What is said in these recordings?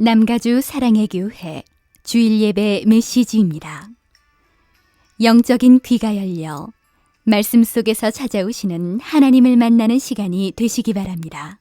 남가주 사랑의 교회 주일 예배 메시지입니다. 영적인 귀가 열려 말씀 속에서 찾아오시는 하나님을 만나는 시간이 되시기 바랍니다.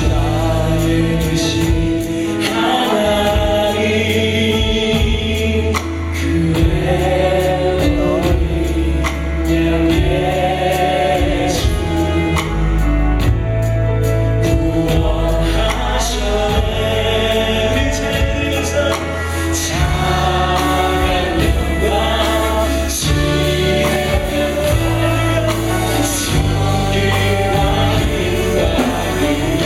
나의 계신 하나님 그의 어린 양 예수 구원하셨네 우리 찬양하면서 찬양 영광 승리와 힘과 능력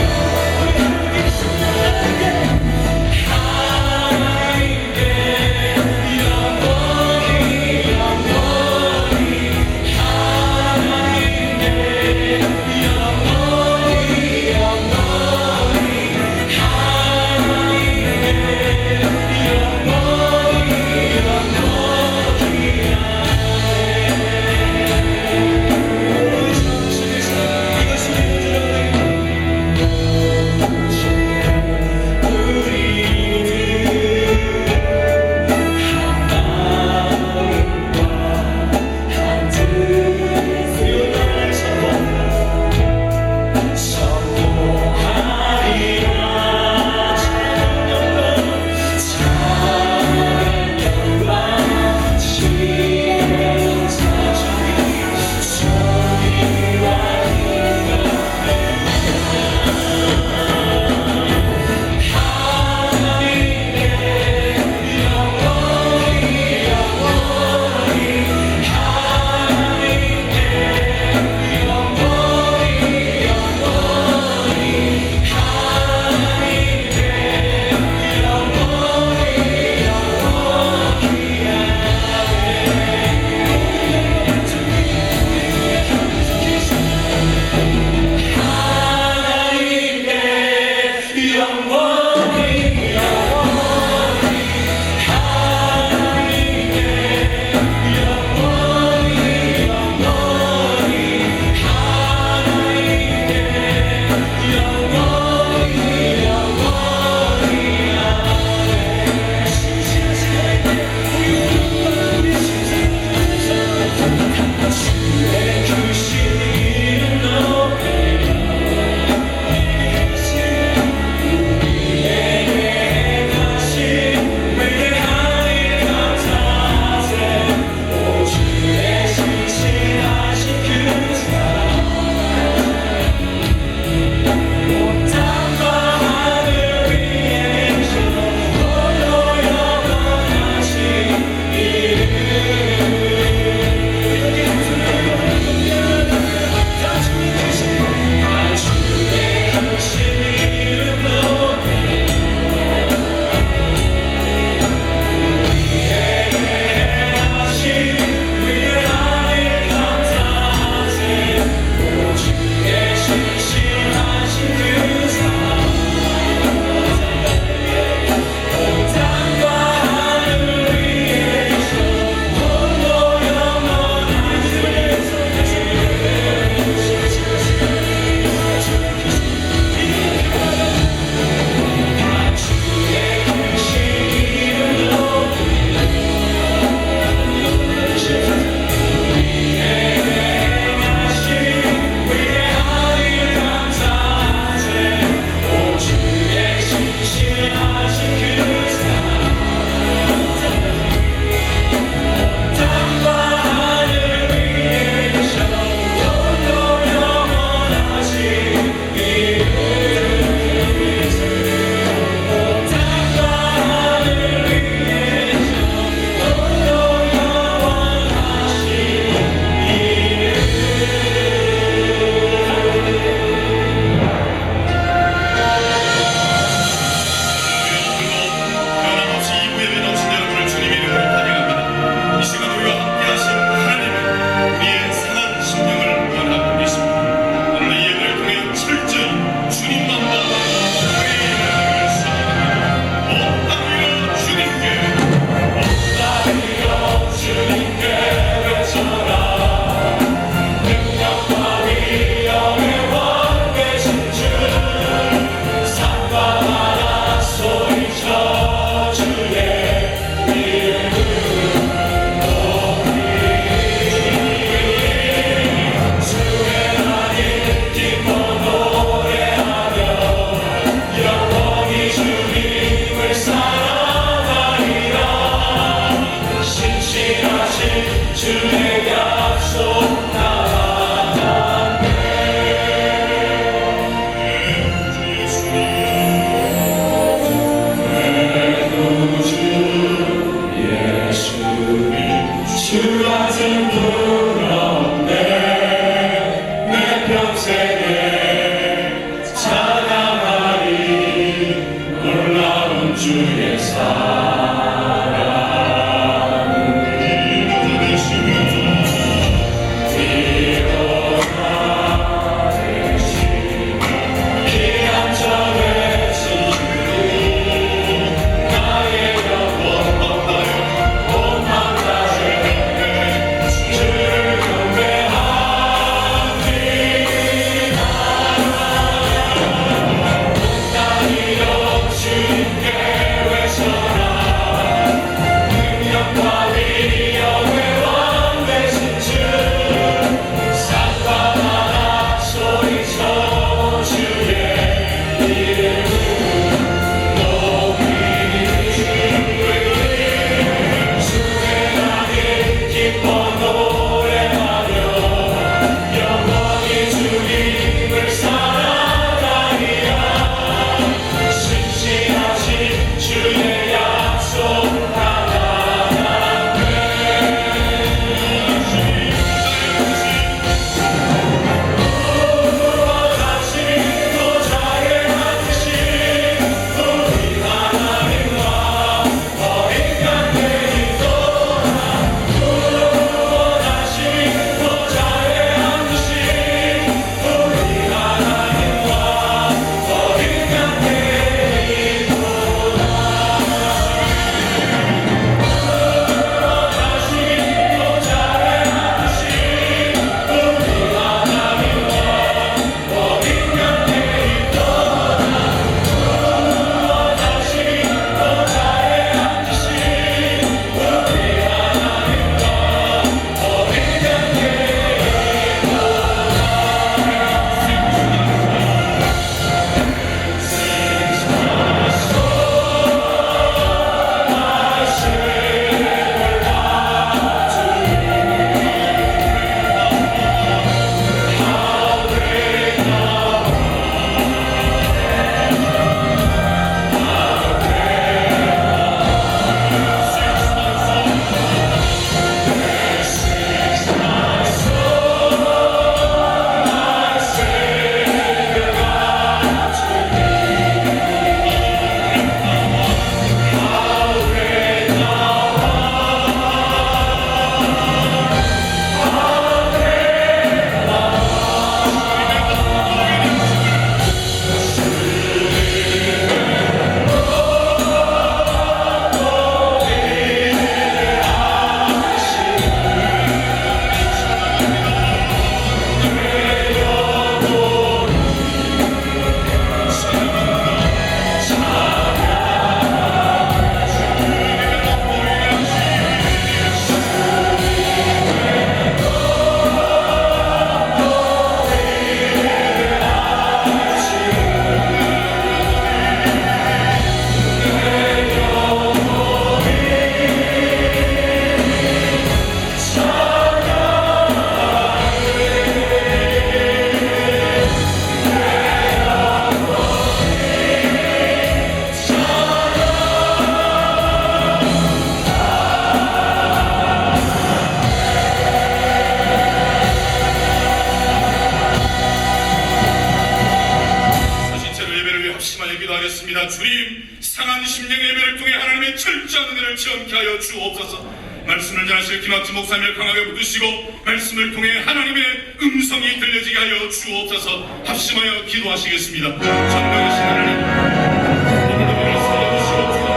기도하겠습니다. 주님, 상한 심령 예배를 통해 하나님의 철저한 은혜를 체험케 하여 주옵소서. 말씀을 전하실 김학지 목사님을 강하게 붙드시고 말씀을 통해 하나님의 음성이 들려지게 하여 주옵소서. 합심하여 기도하시겠습니다. 전능하신 하나님, 오늘도 말씀 주시옵소서.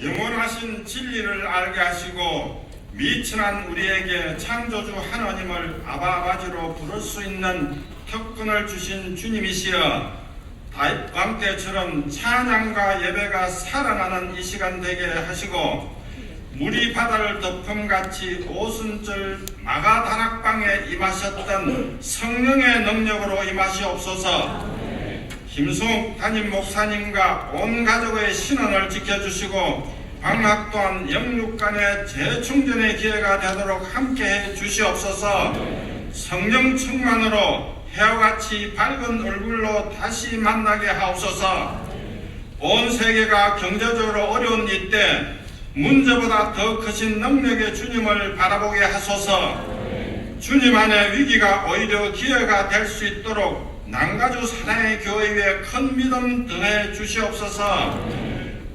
영원하신 진리를 알게 하시고 미천한 우리에게 창조주 하나님을 아바아버지로 부를 수 있는 특권을 주신 주님이시여, 다윗 왕 때처럼 찬양과 예배가 살아나는 이 시간 되게 하시고, 물이 바다를 덮음같이 오순절 마가다락방에 임하셨던 성령의 능력으로 임하시옵소서. 김수옥 담임 목사님과 온 가족의 신원을 지켜주시고 방학 또한 영육간의 재충전의 기회가 되도록 함께해 주시옵소서. 성령 충만으로 해와 같이 밝은 얼굴로 다시 만나게 하옵소서. 온 세계가 경제적으로 어려운 이때 문제보다 더 크신 능력의 주님을 바라보게 하소서. 주님 안에 위기가 오히려 기회가 될 수 있도록 남가주 사랑의 교회에 큰 믿음 더해 주시옵소서.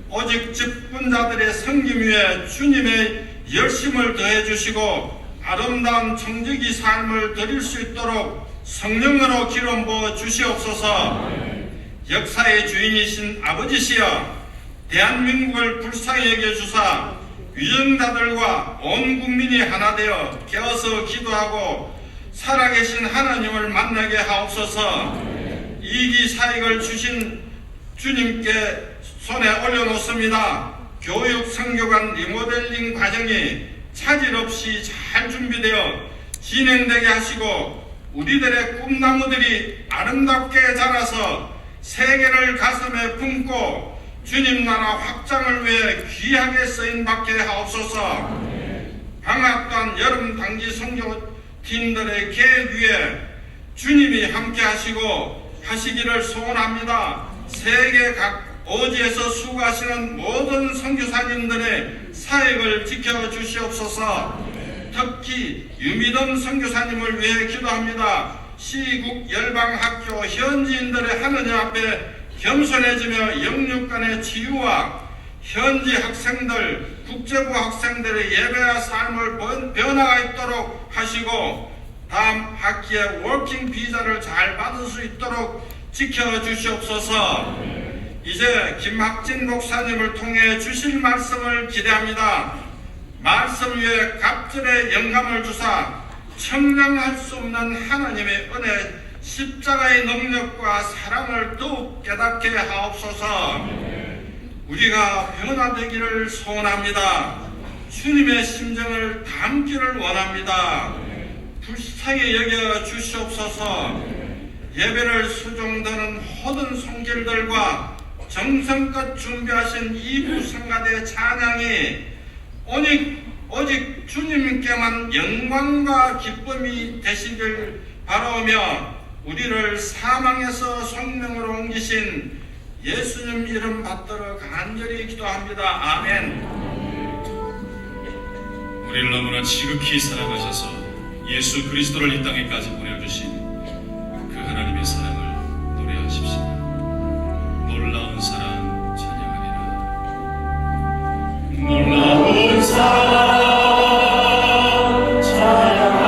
오직 직분자들의 섬김 위에 주님의 열심을 더해 주시고 아름다운 청지기 삶을 드릴 수 있도록 성령으로 기름 부어 주시옵소서. 역사의 주인이신 아버지시여, 대한민국을 불쌍히 여겨주사 위정자들과 온 국민이 하나 되어 깨어서 기도하고 살아계신 하나님을 만나게 하옵소서. 이기 사익을 주신 주님께 손에 올려놓습니다. 교육 성교관 리모델링 과정이 차질 없이 잘 준비되어 진행되게 하시고 우리들의 꿈나무들이 아름답게 자라서 세계를 가슴에 품고 주님 나라 확장을 위해 귀하게 쓰임받게 하옵소서. 방학간 여름 단기 선교팀들의 계획 위에 주님이 함께 하시고 하시기를 소원합니다. 세계 각 오지에서 수고하시는 모든 선교사님들의 사역을 지켜주시옵소서. 특히 유미돈 선교사님을 위해 기도합니다. 시국 열방학교 현지인들의 하느님 앞에 겸손해지며 영육간의 치유와 현지 학생들, 국제부 학생들의 예배와 삶을 변화가 있도록 하시고 다음 학기에 워킹 비자를 잘 받을 수 있도록 지켜주시옵소서. 이제 김학진 목사님을 통해 주실 말씀을 기대합니다. 말씀 위에 갑절의 영감을 주사 청량할 수 없는 하나님의 은혜, 십자가의 능력과 사랑을 더욱 깨닫게 하옵소서. 우리가 변화되기를 소원합니다. 주님의 심정을 담기를 원합니다. 불쌍히 여겨 주시옵소서. 예배를 수종드는 모든 손길들과 정성껏 준비하신 이부 성가대 찬양이 오직 주님께만 영광과 기쁨이 되시길 바라오며 우리를 사망에서 성령으로 옮기신 예수님 이름 받들어 간절히 기도합니다. 아멘. 우리를 너무나 지극히 사랑하셔서 예수 그리스도를 이 땅에까지 보내주신 그 하나님의 사랑을 노래하십시다. 놀라운 사랑 찬양하리라. 놀라운 사랑 찬양하리라.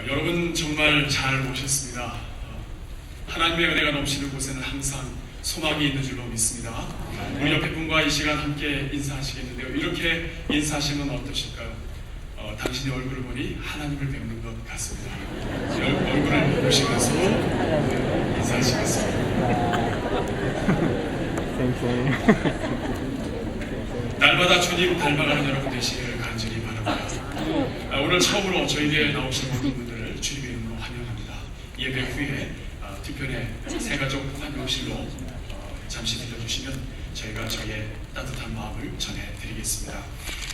여러분 정말 잘 오셨습니다. 하나님의 은혜가 넘치는 곳에는 항상 소망이 있는 줄로 믿습니다. 우리 옆에 분과 이 시간 함께 인사하시겠는데요. 이렇게 인사하시면 어떠실까요? 당신의 얼굴을 보니 하나님을 뵙는 것 같습니다. 얼굴을 보시면서 인사하시겠습니다. 날마다 주님 닮아가는 여러분 되시기를 간절히 바랍니다. 오늘 처음으로 저희에게 나오신 모든 분들을 주님의 이름으로 환영합니다. 예배 후에 뒤편에 새가족 환영실로 잠시 들려주시면 저희가 저희의 따뜻한 마음을 전해드리겠습니다.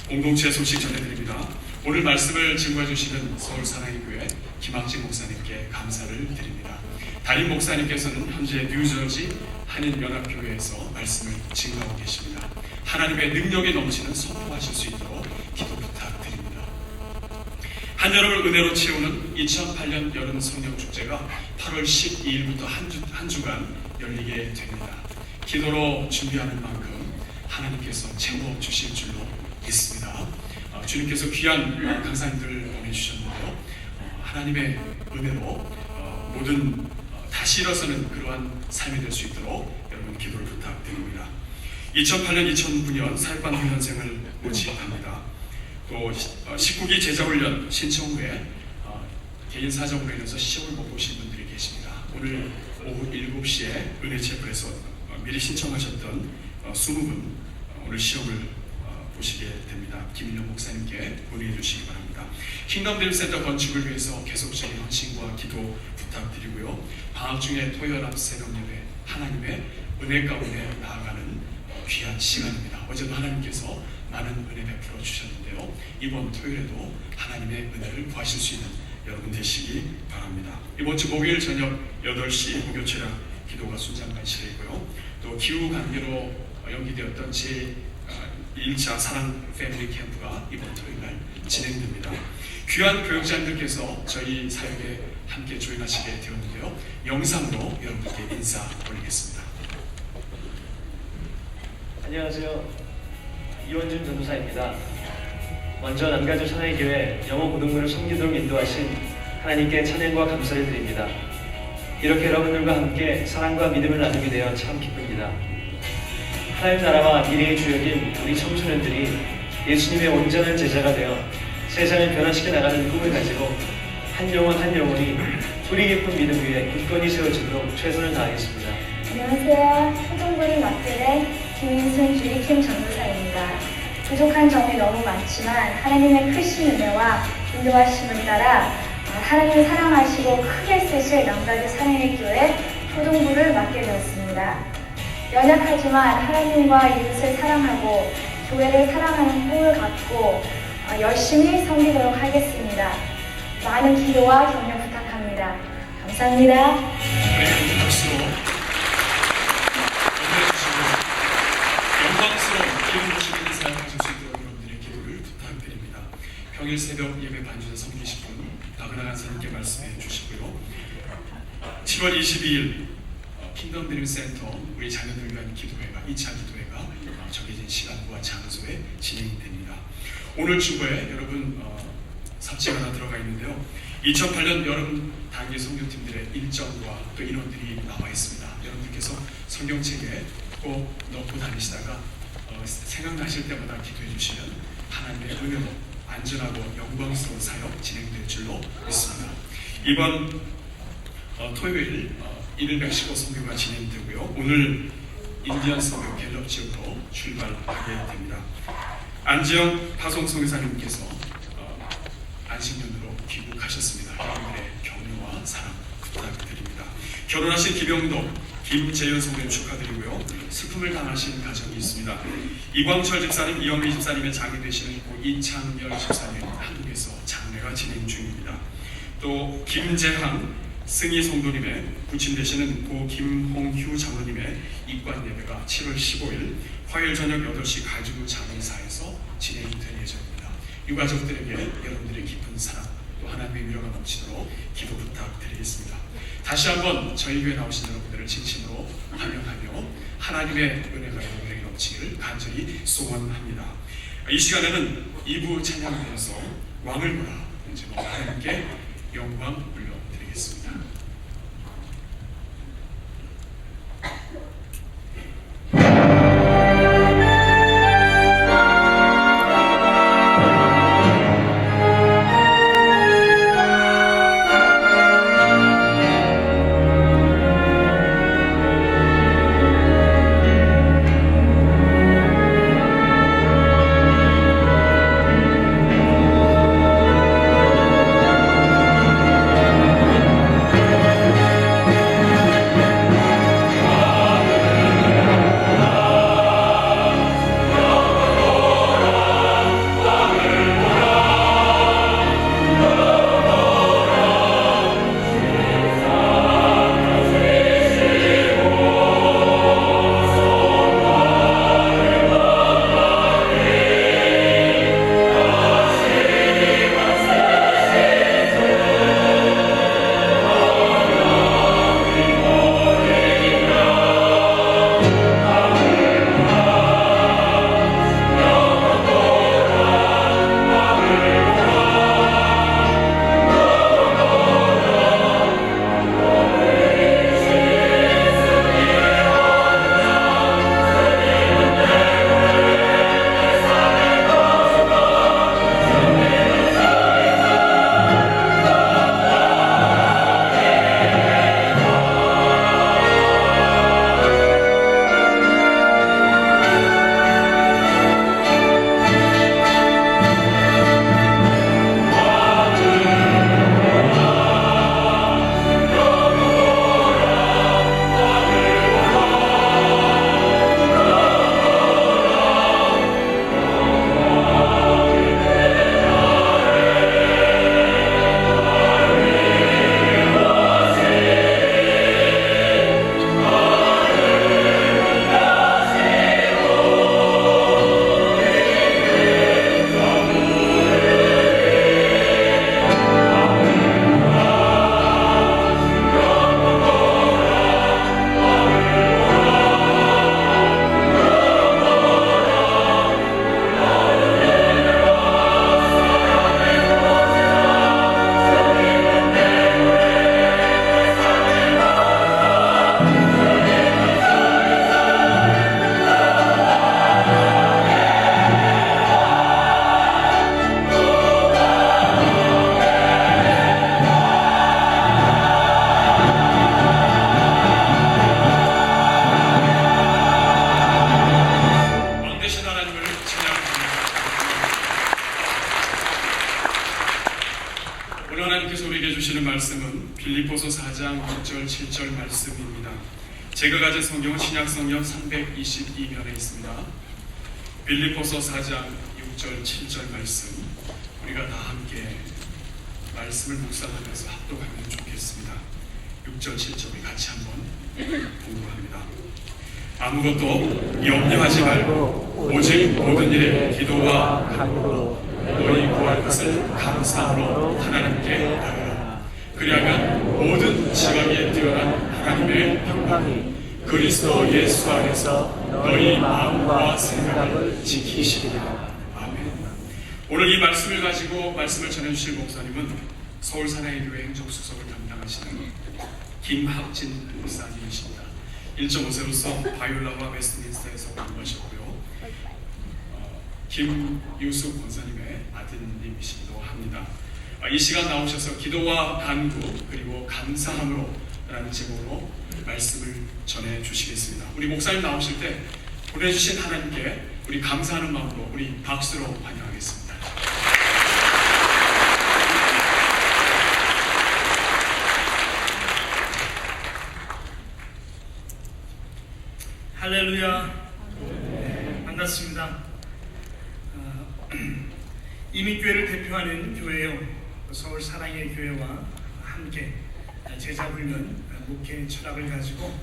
공동체 소식 전해드립니다. 오늘 말씀을 증거해 주시는 서울사랑의교회 김학진 목사님께 감사를 드립니다. 담임 목사님께서는 현재 뉴저지 한인연합교회에서 말씀을 증거하고 계십니다. 하나님의 능력이 넘치는 선포하실 수 있도록 기도 부탁드립니다. 한여름을 은혜로 채우는 2008년 여름 성령축제가 8월 12일부터 한 주간 열리게 됩니다. 기도로 준비하는 만큼 하나님께서 채워주실 줄로 믿습니다. 주님께서 귀한 강사님들을 보내주셨는데요. 하나님의 은혜로 모든 다시 일어서는 그러한 삶이 될 수 있도록 여러분 기도를 부탁드립니다. 2008년, 2009년 사역반 훈련생을 모집합니다. 또 19기 제자훈련 신청 후에 개인 사정으로 인해서 시험을 못 보신 분들이 계십니다. 오늘 오후 7시에 은혜체프에서 미리 신청하셨던 20분 오늘 시험을 보시게 됩니다. 김인영 목사님께 문의해 주시기 바랍니다. 킹덤드림센터 건축을 위해서 계속적인 헌신과 기도 부탁드리고요. 방학 중에 토요일합 새벽 예배 하나님의 은혜 가운데 나아가는 귀한 시간입니다. 어제도 하나님께서 많은 은혜 베풀어 주셨는데요. 이번 토요일에도 하나님의 은혜를 구하실 수 있는 여러분 되시기 바랍니다. 이번 주 목요일 저녁 8시 목요체력 기도가 순장간실이고요. 또 기후 관계로 연기되었던 제1차 사랑 패밀리 캠프가 이번 토요일 날 진행됩니다. 귀한 교육자님들께서 저희 사역에 함께 조인하시게 되었는데요. 영상으로 여러분께 인사 올리겠습니다. 안녕하세요. 이원준 전도사입니다. 먼저 남가주 사랑의교회 영어 고등부를 섬기도록 인도하신 하나님께 찬양과 감사를 드립니다. 이렇게 여러분들과 함께 사랑과 믿음을 나누게 되어 참 기쁩니다. 하나님 나라와 미래의 주역인 우리 청소년들이 예수님의 온전한 제자가 되어 세상을 변화시켜 나가는 꿈을 가지고 한 영혼 한 영혼이 뿌리 깊은 믿음 위에 굳건히 세워지도록 최선을 다하겠습니다. 안녕하세요. 초등부를 맡게 된 김인순 주리킴 전도사입니다. 부족한 점이 너무 많지만 하나님의 크신 은혜와 인도하심을 따라 하나님을 사랑하시고 크게 쓰실 남가주 사랑의 교회 초등부를 맡게 되었습니다. 연약하지만 하나님과 이웃을 사랑하고 교회를 사랑하는 꿈을 갖고 열심히 섬기도록 하겠습니다. 많은 기도와 격려 부탁합니다. 감사합니다. 우리 박수로 영광스러운 기름 부으신 은혜 사역하실 수 있도록 여러분들의 기도를 부탁드립니다. 평일 새벽 예배 반주에 섬기실 분 나그나 간사님께 말씀해 주시고요. 7월 22일 킹덤드림센터 우리 자녀들 위한 기도회가 2차 기도회가 정해진 시간과 장소에 진행됩니다. 오늘 주보에 여러분 삽지가 하나 들어가 있는데요. 2008년 여름 단기 성교팀들의 일정과 또 인원들이 나와 있습니다. 여러분들께서 성경책에 꼭 넣고 다니시다가 생각나실 때마다 기도해 주시면 하나님의 은혜로 안전하고 영광스러운 사역 진행될 줄로 믿습니다. 이번 토요일 1일 멕시코 선교가 진행되고요. 오늘 인디언 선교 갤럽 지역으로 출발하게 됩니다. 안지영 파송 선교사님께서 안식년으로 귀국하셨습니다. 여러분들의 격려와 사랑 부탁드립니다. 결혼하신 김영도, 김재현 선배님 축하드리고요. 슬픔을 당하신 가정이 있습니다. 이광철 집사님, 이영미 집사님의 장이 되시는 고 이창열 집사님 한국에서 장례가 진행 중입니다. 또 김재항 승희 성도님의 부친 되시는 고 김홍휴 장로님의 입관 예배가 7월 15일 화요일 저녁 8시 가주 장의사에서 진행될 예정입니다. 유가족들에게 여러분들의 깊은 사랑 또 하나님의 위로가 넘치도록 기도 부탁드리겠습니다. 다시 한번 저희 교회 나오신 여러분들을 진심으로 환영하며 하나님의 은혜가 여러분에게 넘치기를 간절히 소원합니다. 이 시간에는 2부 찬양대에서 왕을 보라 하나님께 영광 올려드리겠습니다. 빌립보서 4장 6절 7절 말씀입니다. 제가 가진 성경은 신약성경 322면에 있습니다. 빌립보서 4장 6절 7절 말씀, 우리가 다 함께 말씀을 묵상하면서 합독하면 좋겠습니다. 6절 7절 우리 같이 한번 공부합니다. 아무것도 염려하지 말고 오직 모든 일에 기도와 간구로 너희 구할 것을 감사함으로 하나님께 아뢰라. 그리하면 모든 지각에 뛰어난 하나님의 평강이 그리스도 예수 안에서 너희 마음과 생각을 지키시리라. 아멘. 오늘 이 말씀을 가지고 말씀을 전해주실 목사님은 서울 사랑의교회 행정수석을 담당하시는 김학진 목사님이십니다. 1.5세로서 바이올라와 웨스트민스터에서 공부하셨고요. 김유숙 권사님의 아드님이시기도 합니다. 이 시간 나오셔서 기도와 간구 그리고 감사함으로 라는 제목으로 말씀을 전해 주시겠습니다. 우리 목사님 나오실 때 보내주신 하나님께 우리 감사하는 마음으로 우리 박수로 환영하겠습니다. 할렐루야. 반갑습니다. 이민교회를 대표하는 교회요, 서울 사랑의 교회와 함께 제자훈련 목회 철학을 가지고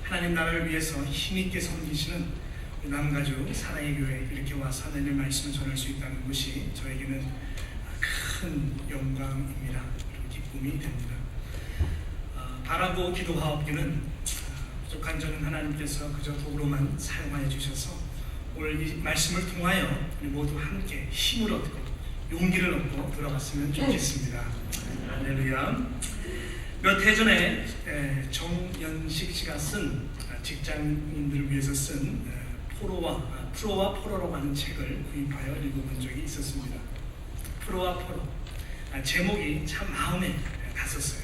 하나님 나라를 위해서 힘있게 섬기시는 남가주 사랑의 교회 이렇게 와서 하나님의 말씀을 전할 수 있다는 것이 저에게는 큰 영광입니다. 그리고 기쁨이 됩니다. 바라고 기도하옵기는 부족한 저는 하나님께서 그저 도구로만 사용하여 주셔서 오늘 이 말씀을 통하여 우리 모두 함께 힘을 얻고 용기를 얻고 돌아갔으면 좋겠습니다. 할렐루야. 몇 해 전에 정연식 씨가 쓴 직장인들을 위해서 쓴 프로와 포로라고 하는 책을 구입하여 읽어본 적이 있었습니다. 프로와 포로. 제목이 참 마음에 갔었어요.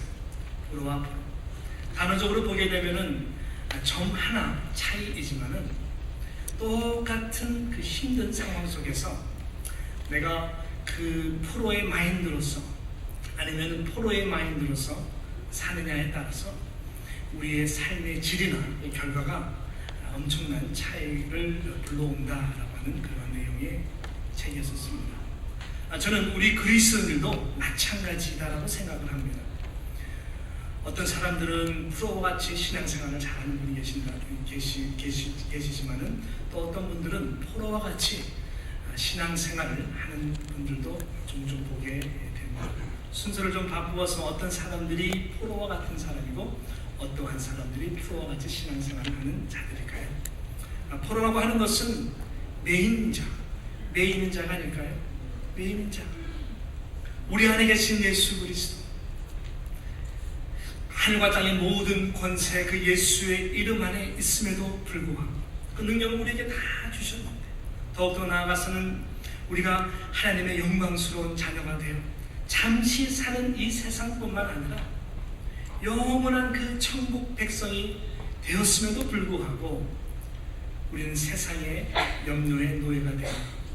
프로와 포로. 단어적으로 보게 되면은 점 하나 차이이지만은 똑같은 그 힘든 상황 속에서 내가 그 프로의 마인드로서 아니면 포로의 마인드로서 사느냐에 따라서 우리의 삶의 질이나 결과가 엄청난 차이를 불러온다라고 하는 그런 내용의 책이었습니다. 저는 우리 그리스도인들도 마찬가지다라고 생각을 합니다. 어떤 사람들은 프로와 같이 신앙생활을 잘하는 분이 계시지만은 또 어떤 분들은 포로와 같이 신앙생활을 하는 분들도 종종 보게 됩니다. 순서를 좀 바꾸어서 어떤 사람들이 포로와 같은 사람이고 어떠한 사람들이 프로와 같이 신앙생활을 하는 자들일까요? 포로라고 하는 것은 메인 있는 자가 아닐까요? 메인 있는 자. 우리 안에 계신 예수 그리스도. 하늘과 땅의 모든 권세 그 예수의 이름 안에 있음에도 불구하고 그 능력을 우리에게 다 주셨는데 더욱더 나아가서는 우리가 하나님의 영광스러운 자녀가 되어 잠시 사는 이 세상뿐만 아니라 영원한 그 천국 백성이 되었음에도 불구하고 우리는 세상의 염려의 노예가 되어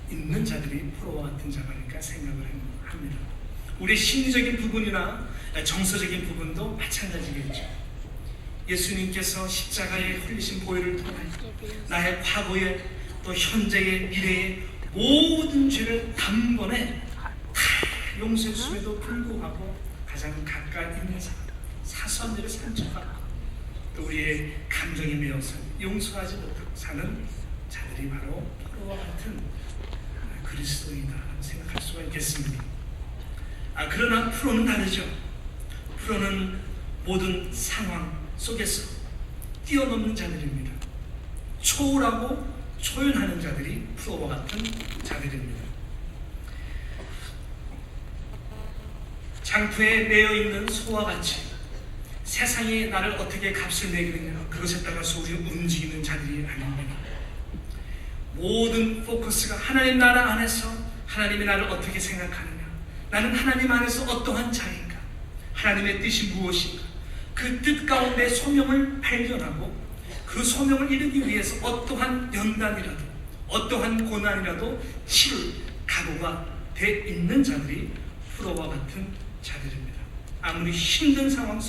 있는 자들이 포로와 같은 자가니까 생각을 합니다. 우리 심리적인 부분이나 정서적인 부분도 마찬가지겠죠. 예수님께서 십자가에 흘리신 보혈을 통해 나의 과거의 또 현재의 미래의 모든 죄를 단번에 다 용서했음에도 불구하고 가장 가까이 있는 사소한 일을 상처받고 또 우리의 감정이 메어서 용서하지 못하고 사는 자들이 바로 포로와 같은 그리스도인이다라고 생각할 수가 있겠습니다. 그러나 프로는 다르죠. 프로는 모든 상황 속에서 뛰어넘는 자들입니다. 초월하고 초연하는 자들이 프로와 같은 자들입니다. 장부에 매여 있는 소와 같이 세상이 나를 어떻게 값을 매기느냐 그것에 따라서 우리 움직이는 자들이 아닙니다. 모든 포커스가 하나님 나라 안에서 하나님이 나를 어떻게 생각하느냐, 나는 하나님 안에서 어떠한 자인가, 하나님의 뜻이 무엇인가, 그 뜻 가운데 소명을 발견하고 그 소명을 이루기 위해서 어떠한 연단이라도 어떠한 고난이라도 치를 각오가 돼 있는 자들이 프로와 같은 자들입니다. 아무리 힘든 상황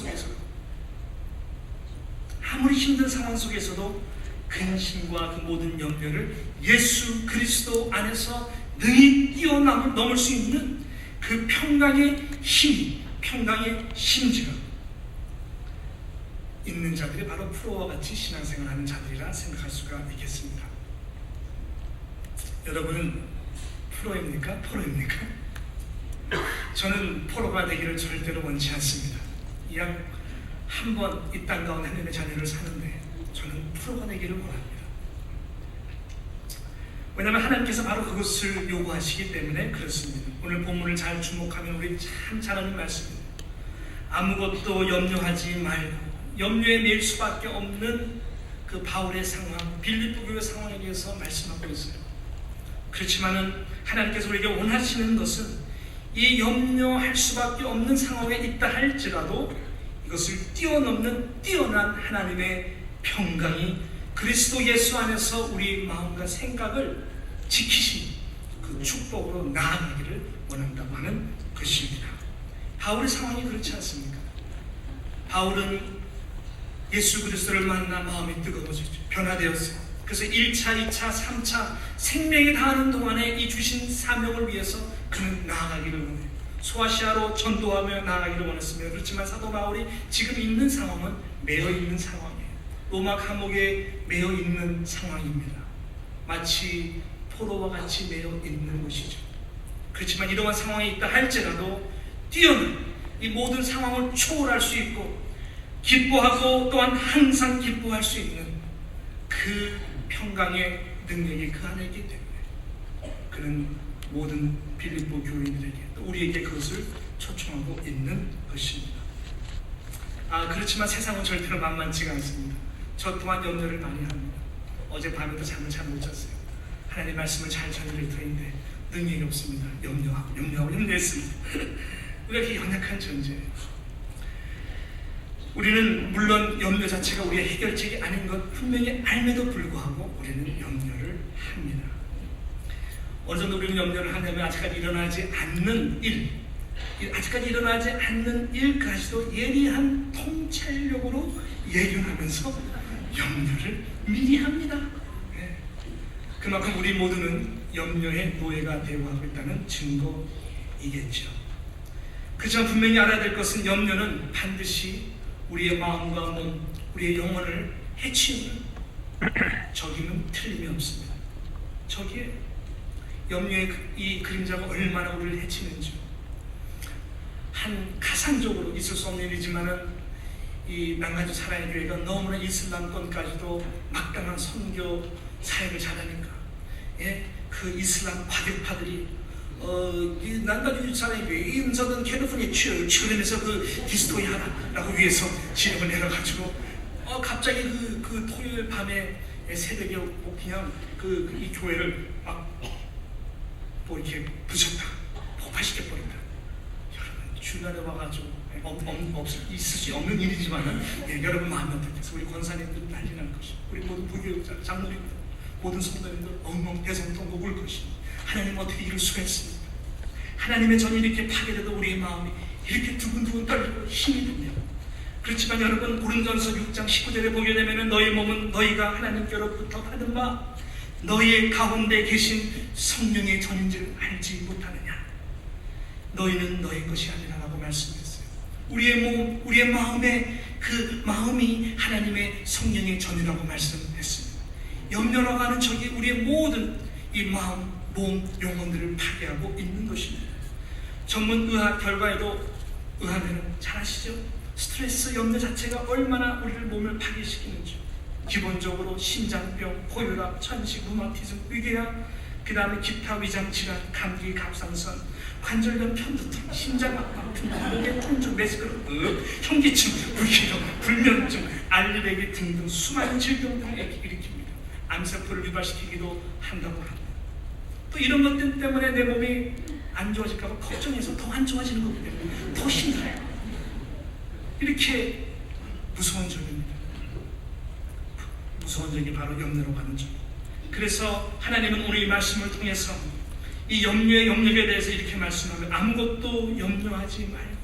속에서도 근심과 그 모든 염려를 예수 그리스도 안에서 능히 뛰어넘을 수 있는 그 평강의 힘이, 평강의 심지가 있는 자들이 바로 프로와 같이 신앙생활하는 자들이라 생각할 수가 있겠습니다. 여러분은 프로입니까? 포로입니까? 저는 포로가 되기를 절대로 원치 않습니다. 약 한 번 이 땅 가운데 하나님의 자녀를 사는데 저는 프로가 되기를 원합니다. 왜냐하면 하나님께서 바로 그것을 요구하시기 때문에 그렇습니다. 오늘 본문을 잘 주목하면 우리 참 잘 아는 말씀입니다. 아무것도 염려하지 말고 염려에 매일 수밖에 없는 그 바울의 상황, 빌립보 교회 상황에 대해서 말씀하고 있어요. 그렇지만은 하나님께서 우리에게 원하시는 것은 이 염려할 수밖에 없는 상황에 있다 할지라도 이것을 뛰어넘는 뛰어난 하나님의 평강이 그리스도 예수 안에서 우리 마음과 생각을 지키신 그 축복으로 나아가기를 원한다고 하는 것입니다. 바울의 상황이 그렇지 않습니까? 바울은 예수 그리스도를 만나 마음이 뜨거워졌죠. 변화되었어요. 그래서 1차, 2차, 3차 생명에 다하는 동안에 이 주신 사명을 위해서 그는 나아가기를 원해요. 소아시아로 전도하며 나아가기를 원했습니다. 그렇지만 사도 바울이 지금 있는 상황은 매여 있는 상황이에요. 로마 감옥에 매여 있는 상황입니다. 마치 포로와 같이 매여 있는 것이죠. 그렇지만 이러한 상황에 있다 할지라도 뛰어난 이 모든 상황을 초월할 수 있고 기뻐하고 또한 항상 기뻐할 수 있는 그 평강의 능력이 그 안에 있기 때문에 그는 모든 빌립보 교인들에게 또 우리에게 그것을 초청하고 있는 것입니다. 그렇지만 세상은 절대로 만만치가 않습니다. 저 또한 염려를 많이 합니다. 어젯밤에도 잠을 잘 못 잤어요. 하나님의 말씀을 잘 전해드릴 터인데 능력이 없습니다. 염려했습니다. 우리가 이렇게 연약한 존재예요. 우리는 물론 염려 자체가 우리의 해결책이 아닌 것 분명히 알면도 불구하고 우리는 염려를 합니다. 어느 정도 우리는 염려를 하냐면 아직까지 일어나지 않는 일까지도 예리한 통찰력으로 예견하면서 염려를 미리 합니다. 네. 그만큼 우리 모두는 염려의 노예가 되어가고 있다는 증거이겠죠. 그렇지만 분명히 알아야 될 것은 염려는 반드시 우리의 마음과 몸, 우리의 영혼을 해치는 적임은 틀림이 없습니다. 저기에 염려의 이 그림자가 얼마나 우리를 해치는지 한 가상적으로 있을 수 없는 일이지만은 이 남가주 사랑의 교회가 너무나 이슬람권까지도 막강한 선교 사역을 잘하니까 그 이슬람 과격파들이 이 남가주 사랑의 교회 이 은서는 캘리포니아 치료되면서 그 디스토이 하라라고 위해서 지령을 내려가지고 갑자기 그 토요일 밤에 새벽에 그냥 이 교회를 막 뭐 이렇게 부셨다 폭파시켜 버린다. 여러분 주변에 와가지고 있을 수 없는 일이지만 여러분 마음이 어떻겠어요? 우리 권사님들 난리 날 것이고 우리 모든 부교육자 장로님들 모든 성도님들 엉엉 대성통곡 울 것이고 하나님 어떻게 이럴 수가 있습니까? 하나님의 전이 이렇게 파괴돼도 우리의 마음이 이렇게 두근두근 떨리고 힘이 듭니다. 그렇지만 여러분 고린도전서 6장 19절에 보게 되면 너희 몸은 너희가 하나님께로부터 받은 바 너희의 가운데 계신 성령의 전인 줄 알지 못하느냐. 너희는 너희 것이 아니라라고 말씀했어요. 우리의 몸, 우리의 마음에 그 마음이 하나님의 성령의 전이라고 말씀했습니다. 염려라고 하는 적이 우리의 모든 이 마음, 몸, 영혼들을 파괴하고 있는 것입니다. 전문 의학 결과에도 의하면 잘 아시죠? 스트레스, 염려 자체가 얼마나 우리를 몸을 파괴시키는지. 기본적으로 심장병, 고혈압, 천식, 루마티즘, 위궤양, 그 다음에 기타 위장질환, 감기, 갑상선, 관절염, 편두통, 심장압, 목의 통증, 메스크럽, 현기증, 불쾌감, 불면증, 알레르기 등등 수많은 질병들을 일으킵니다. 암세포를 유발시키기도 한다고 합니다. 또 이런 것들 때문에 내 몸이 안 좋아질까 봐 걱정해서 더 안 좋아지는 거거든요. 더 힘들어요. 이렇게 무서운 적입니다. 무서운 적이 바로 염려로 가는 적. 그래서 하나님은 오늘 이 말씀을 통해서 이 염려의 영역에 대해서 이렇게 말씀하면 아무것도 염려하지 말고,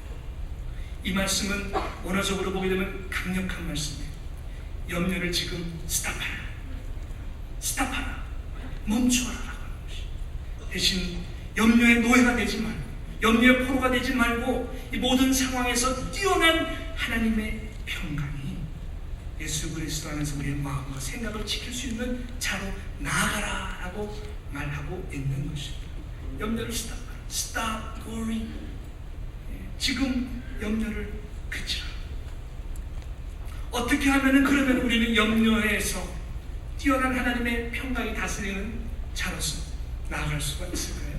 이 말씀은 원어적으로 보게 되면 강력한 말씀이에요. 염려를 지금 스탑하라, 멈추어라 라고 하는 것이. 대신 염려의 노예가 되지 말고, 염려의 포로가 되지 말고, 이 모든 상황에서 뛰어난 하나님의 평강이 예수 그리스도 안에서 우리의 마음과 생각을 지킬 수 있는 자로 나아가라 라고 말하고 있는 것입니다. 염려를 stop worrying. 지금 염려를 그치라. 어떻게 하면은 그러면 우리는 염려에서 뛰어난 하나님의 평강이 다스리는 자로서 나아갈 수가 있을까요?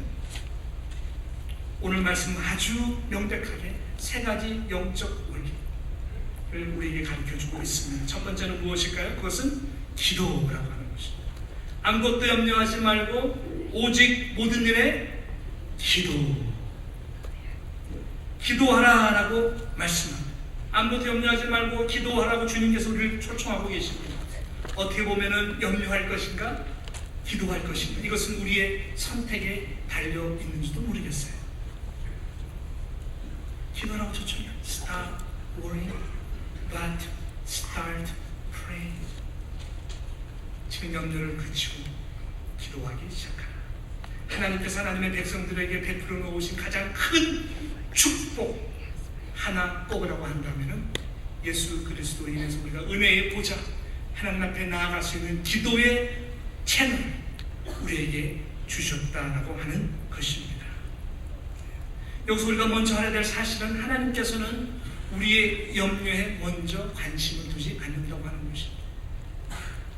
오늘 말씀 아주 명백하게 세 가지 영적 원리를 우리에게 가르쳐주고 있습니다. 첫 번째는 무엇일까요? 그것은 기도라고 하는 것입니다. 아무것도 염려하지 말고 오직 모든 일에 기도하라라고 말씀합니다. 아무것도 염려하지 말고 기도하라고 주님께서 우리를 초청하고 계십니다. 어떻게 보면은 염려할 것인가 기도할 것인가, 이것은 우리의 선택에 달려 있는지도 모르겠어요. 기도라고 초청해요. Stop worrying, but start praying. 지금 염려를 그치고 기도하기 시작하라. 하나님께서 하나님의 백성들에게 베풀어 놓으신 가장 큰 축복 하나 꼽으라고 한다면 예수 그리스도로 인해서 우리가 은혜의 보좌, 하나님 앞에 나아갈 수 있는 기도의 채널을 우리에게 주셨다라고 하는 것입니다. 여기서 우리가 먼저 알아야 될 사실은 하나님께서는 우리의 염려에 먼저 관심을 두지 않는다고 하는 것입니다.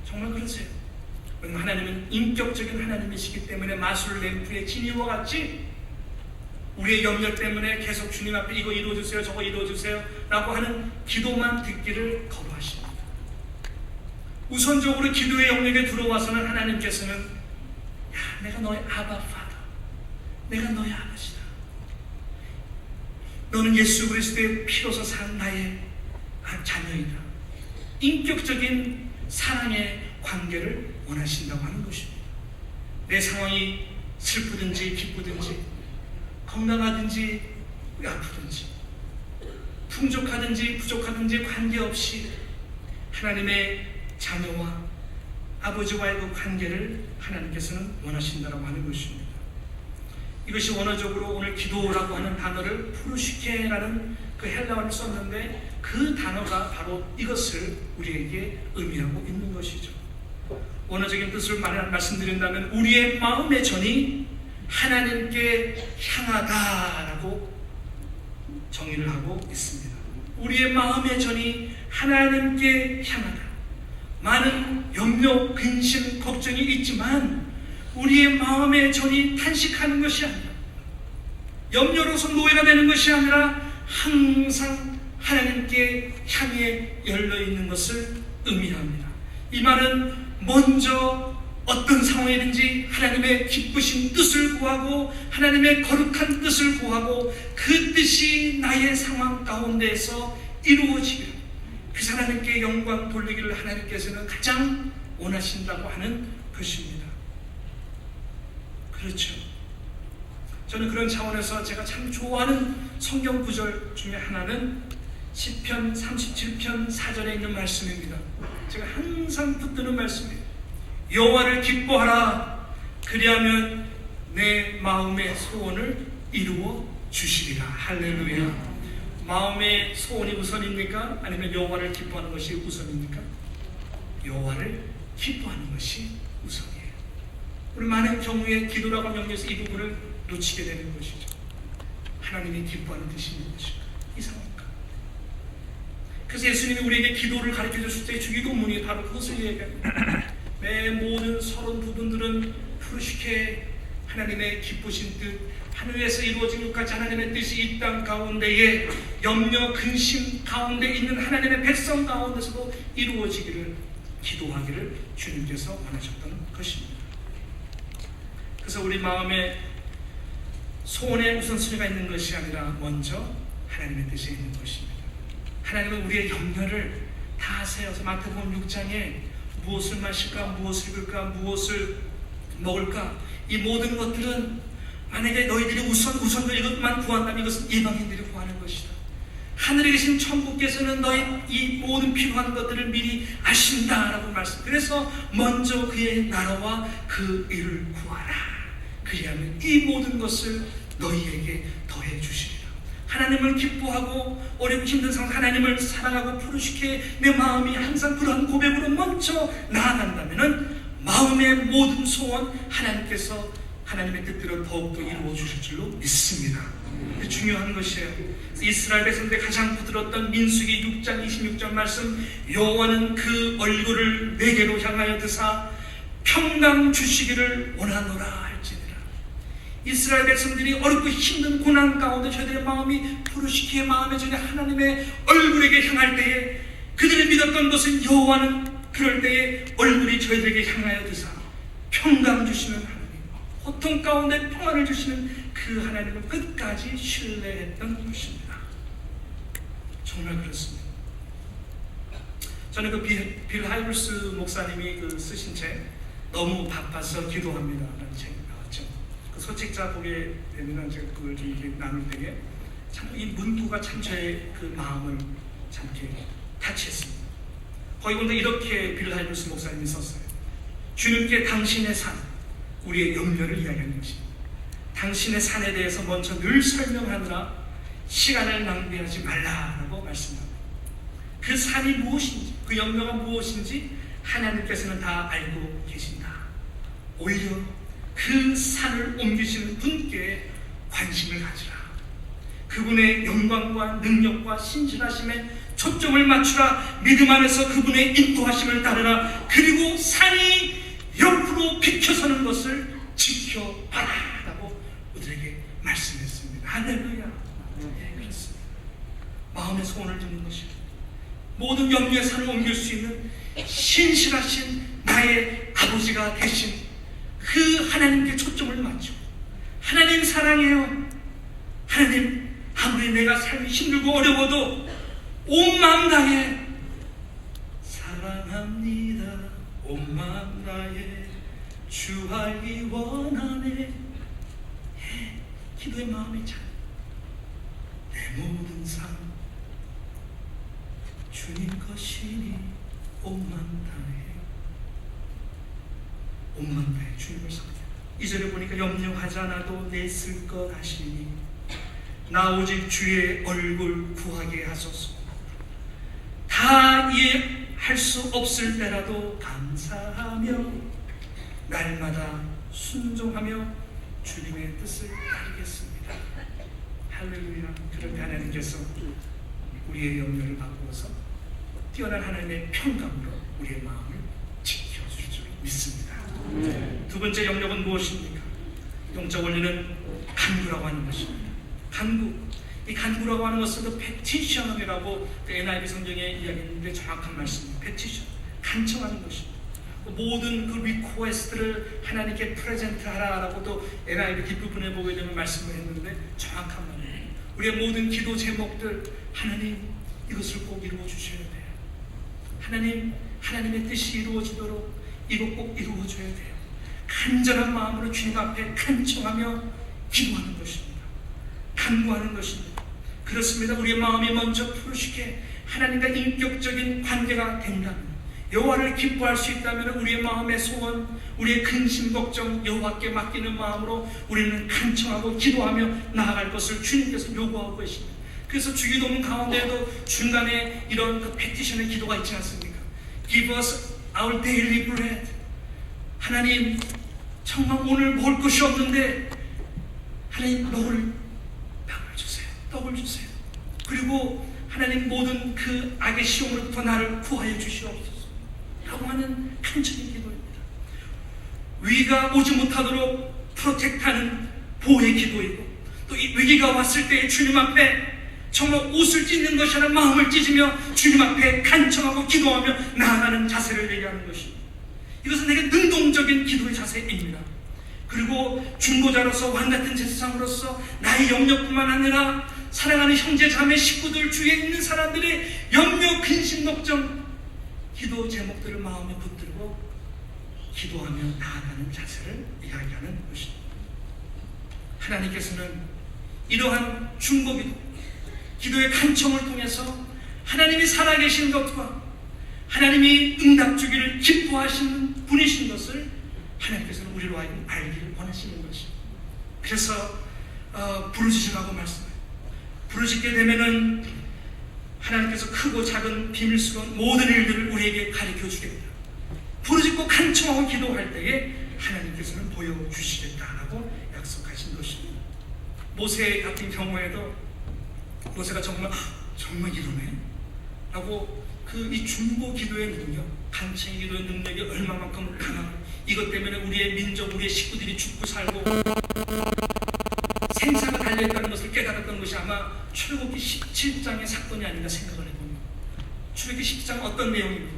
정말 그러세요? 왜냐하면 하나님은 인격적인 하나님이시기 때문에 마술 램프의 진이와 같이 우리의 염려 때문에 계속 주님 앞에 이거 이루어주세요, 저거 이루어주세요 라고 하는 기도만 듣기를 거부하십니다. 우선적으로 기도의 영역에 들어와서는 하나님께서는 야, 내가 너의 아바 파더, 내가 너의 아버지다. 너는 예수 그리스도의 피로서 산 나의 자녀이다. 인격적인 사랑의 관계를 원하신다고 하는 것입니다. 내 상황이 슬프든지 기쁘든지 건강하든지 아프든지 풍족하든지 부족하든지 관계없이 하나님의 자녀와 아버지와의 그 관계를 하나님께서는 원하신다고 하는 것입니다. 이것이 원어적으로 오늘 기도라고 하는 단어를 프루시케라는 그 헬라어를 썼는데 그 단어가 바로 이것을 우리에게 의미하고 있는 것이죠. 원어적인 뜻을 말씀드린다면 우리의 마음의 전이 하나님께 향하다라고 정의를 하고 있습니다. 우리의 마음의 전이 하나님께 향하다. 많은 염려, 근심, 걱정이 있지만 우리의 마음의 전이 탄식하는 것이 아니라 염려로서 노예가 되는 것이 아니라 항상 하나님께 향해 열려있는 것을 의미합니다. 이 말은 먼저 어떤 상황이든지 하나님의 기쁘신 뜻을 구하고 하나님의 거룩한 뜻을 구하고 그 뜻이 나의 상황 가운데에서 이루어지기를, 그 하나님께 영광 돌리기를 하나님께서는 가장 원하신다고 하는 것입니다. 그렇죠. 저는 그런 차원에서 제가 참 좋아하는 성경 구절 중에 하나는 시편 37편 4절에 있는 말씀입니다. 제가 항상 붙드는 말씀이에요. 여호와를 기뻐하라. 그리하면 내 마음의 소원을 이루어 주시리라. 할렐루야. 마음의 소원이 우선입니까? 아니면 여호와를 기뻐하는 것이 우선입니까? 여호와를 기뻐하는 것이 우선이에요. 우리 많은 경우에 기도라고 명령해서 이 부분을 놓치게 되는 것이죠. 하나님이 기뻐하는 뜻이 있는 것입니다. 이상합니까? 그래서 예수님이 우리에게 기도를 가르쳐 줬을 때 주기도문이 바로 그것을 얘기합니다. 내 모든 서론 부분들은 푸르시케, 하나님의 기쁘신 뜻, 하늘에서 이루어진 것 같이 하나님의 뜻이 이 땅 가운데에 염려, 근심 가운데 있는 하나님의 백성 가운데서도 이루어지기를 기도하기를 주님께서 원하셨던 것입니다. 그래서 우리 마음에 소원의 우선순위가 있는 것이 아니라 먼저 하나님의 뜻이 있는 것입니다. 하나님은 우리의 염려를 다 세워서 마태복음 6장에 무엇을 마실까, 무엇을 입을까, 무엇을 먹을까, 이 모든 것들은 만약에 너희들이 우선적으로 이것만 구한다면 이것은 이방인들이 구하는 것이다. 하늘에 계신 천국께서는 너희 이 모든 필요한 것들을 미리 아신다라고 말씀. 그래서 먼저 그의 나라와 그 일을 구하라. 그리하면 이 모든 것을 너희에게 더해 주시리라. 하나님을 기뻐하고 어렵고 힘든 상황 하나님을 사랑하고 푸르시케 내 마음이 항상 그런 고백으로 먼저 나아간다면은 마음의 모든 소원 하나님께서 하나님의 뜻대로 더욱더 이루어 주실 줄로 믿습니다. 중요한 것이에요. 이스라엘 백성들의 가장 붙들었던 민수기 6장 26절 말씀, 여호와는 그 얼굴을 내게로 향하여 드사 평강 주시기를 원하노라 할지니라. 이스라엘 백성들이 어렵고 힘든 고난 가운데 저희들의 마음이 푸르시키의 마음에 전에 하나님의 얼굴에게 향할 때에 그들이 믿었던 것은 여호와는 그럴 때에 얼굴이 저희들에게 향하여 드사 평강 주시는 하나님, 고통 가운데 평안을 주시는 그 하나님을 끝까지 신뢰했던 것입니다. 정말 그렇습니다. 저는 그 빌 하이블스 목사님이 그 쓰신 책 너무 바빠서 기도합니다 라는 책이 나왔죠. 그 소책자 보게 되면 제가 그걸 좀 이렇게 나눌 때에 참 이 문구가 참 저의 그 마음을 참 이렇게 타치했습니다. 거기 보면 이렇게 빌 하이블스 목사님이 썼어요. 주님께 당신의 산, 우리의 염려를 이야기하는 것입니다. 당신의 산에 대해서 먼저 늘 설명하느라 시간을 낭비하지 말라라고 말씀합니다. 그 산이 무엇인지, 그 염려가 무엇인지 하나님께서는 다 알고 계신다. 오히려 그 산을 옮기시는 분께 관심을 가지라. 그분의 영광과 능력과 신실하심에 초점을 맞추라. 믿음 안에서 그분의 인도하심을 따르라. 그리고 산이 옆으로 비켜서는 것을 지켜봐라라고 우리에게 말씀했습니다. 할렐루야. 예, 그렇습니다. 마음의 소원을 듣는 것입니다. 모든 염려의 산을 옮길 수 있는 신실하신 나의 아버지가 되신 그 하나님께 초점을 맞추고, 하나님 사랑해요. 하나님, 아무리 내가 삶이 힘들고 어려워도 온 마음 다해 사랑합니다. 온 마음 다해 주 알기 원하네. 기도의 마음이 참, 내 모든 삶 주님 것이니 온 마음 다해, 온 마음 다해 주님을 섬겨. 2절에 보니까 염려하지 않아도 내 쓸 것 하시니 나 오직 주의 얼굴 구하게 하소서. 다 이해할 수 없을 때라도 감사하며 날마다 순종하며 주님의 뜻을 따르겠습니다. 할렐루야. 그럴 때 하나님께서 우리의 염려를 바꾸어서 뛰어난 하나님의 평강으로 우리의 마음을 지켜줄 줄 믿습니다. 두 번째 영역은 무엇입니까? 영적 원리는 간구라고 하는 것입니다. 간구. 이 간구라고 하는 것은 petition이라고 NIV 성경에 이야기했는데 정확한 말씀입니다. petition. 간청하는 것입니다. 모든 그 리퀘스트를 하나님께 프레젠트하라라고도 NIV 뒷부분에 보게 되면 말씀을 했는데 정확한 말이에요. 우리의 모든 기도 제목들, 하나님 이것을 꼭 이루어 주셔야 돼요. 하나님, 하나님의 뜻이 이루어지도록 이것 꼭 이루어 줘야 돼요. 간절한 마음으로 주님 앞에 간청하며 기도하는 것입니다. 간구하는 것입니다. 그렇습니다. 우리의 마음이 먼저 푸르시게 하나님과 인격적인 관계가 된다면, 여호와를 기뻐할 수 있다면 우리의 마음의 소원, 우리의 근심 걱정 여호와께 맡기는 마음으로 우리는 간청하고 기도하며 나아갈 것을 주님께서 요구하고 계십니다. 그래서 주기도문 가운데에도 중간에 이런 그 petition의 기도가 있지 않습니까? Give us our daily bread. 하나님, 정말 오늘 먹을 것이 없는데 하나님 떡을 주세요. 떡을 주세요. 그리고 하나님 모든 그 악의 시험으로부터 나를 구하여 주시옵소서 라고 하는 간절한 기도입니다. 위기가 오지 못하도록 프로텍트하는 보호의 기도이고, 또 이 위기가 왔을 때 주님 앞에 정말 옷을 찢는 것이 아니라 마음을 찢으며 주님 앞에 간청하고 기도하며 나아가는 자세를 얘기하는 것입니다. 이것은 되게 능동적인 기도의 자세입니다. 그리고 중보자로서 왕같은 제사장으로서 나의 염려뿐만 아니라 사랑하는 형제 자매 식구들 주위에 있는 사람들의 염려 근심 걱정 기도 제목들을 마음에 붙들고 기도하며 나아가는 자세를 이야기하는 것입니다. 하나님께서는 이러한 중보기도, 기도의 간청을 통해서 하나님이 살아계신 것과 하나님이 응답 주기를 기뻐하시는 분이신 것을 하나님께서는 우리로 하여금 알기를 원하시는 것입니다. 그래서 부르짖으라고 말씀해요. 부르짖게 되면은 하나님께서 크고 작은 비밀스러운 모든 일들을 우리에게 가르쳐 주겠다. 부르짖고 간청하고 기도할 때에 하나님께서는 보여주시겠다라고 약속하신 것입니다. 모세 같은 경우에도 모세가 정말 이러네 라고 이 중보 기도의 능력, 간청의 기도의 능력이 얼마만큼 강하고, 이것 때문에 우리의 민족, 우리의 식구들이 죽고 살고 생사가 달려있다는 것을 깨달았던 것이 아마 출애굽기 17장의 사건이 아닌가 생각을 해봅니다. 출애굽기 17장은 어떤 내용입니까?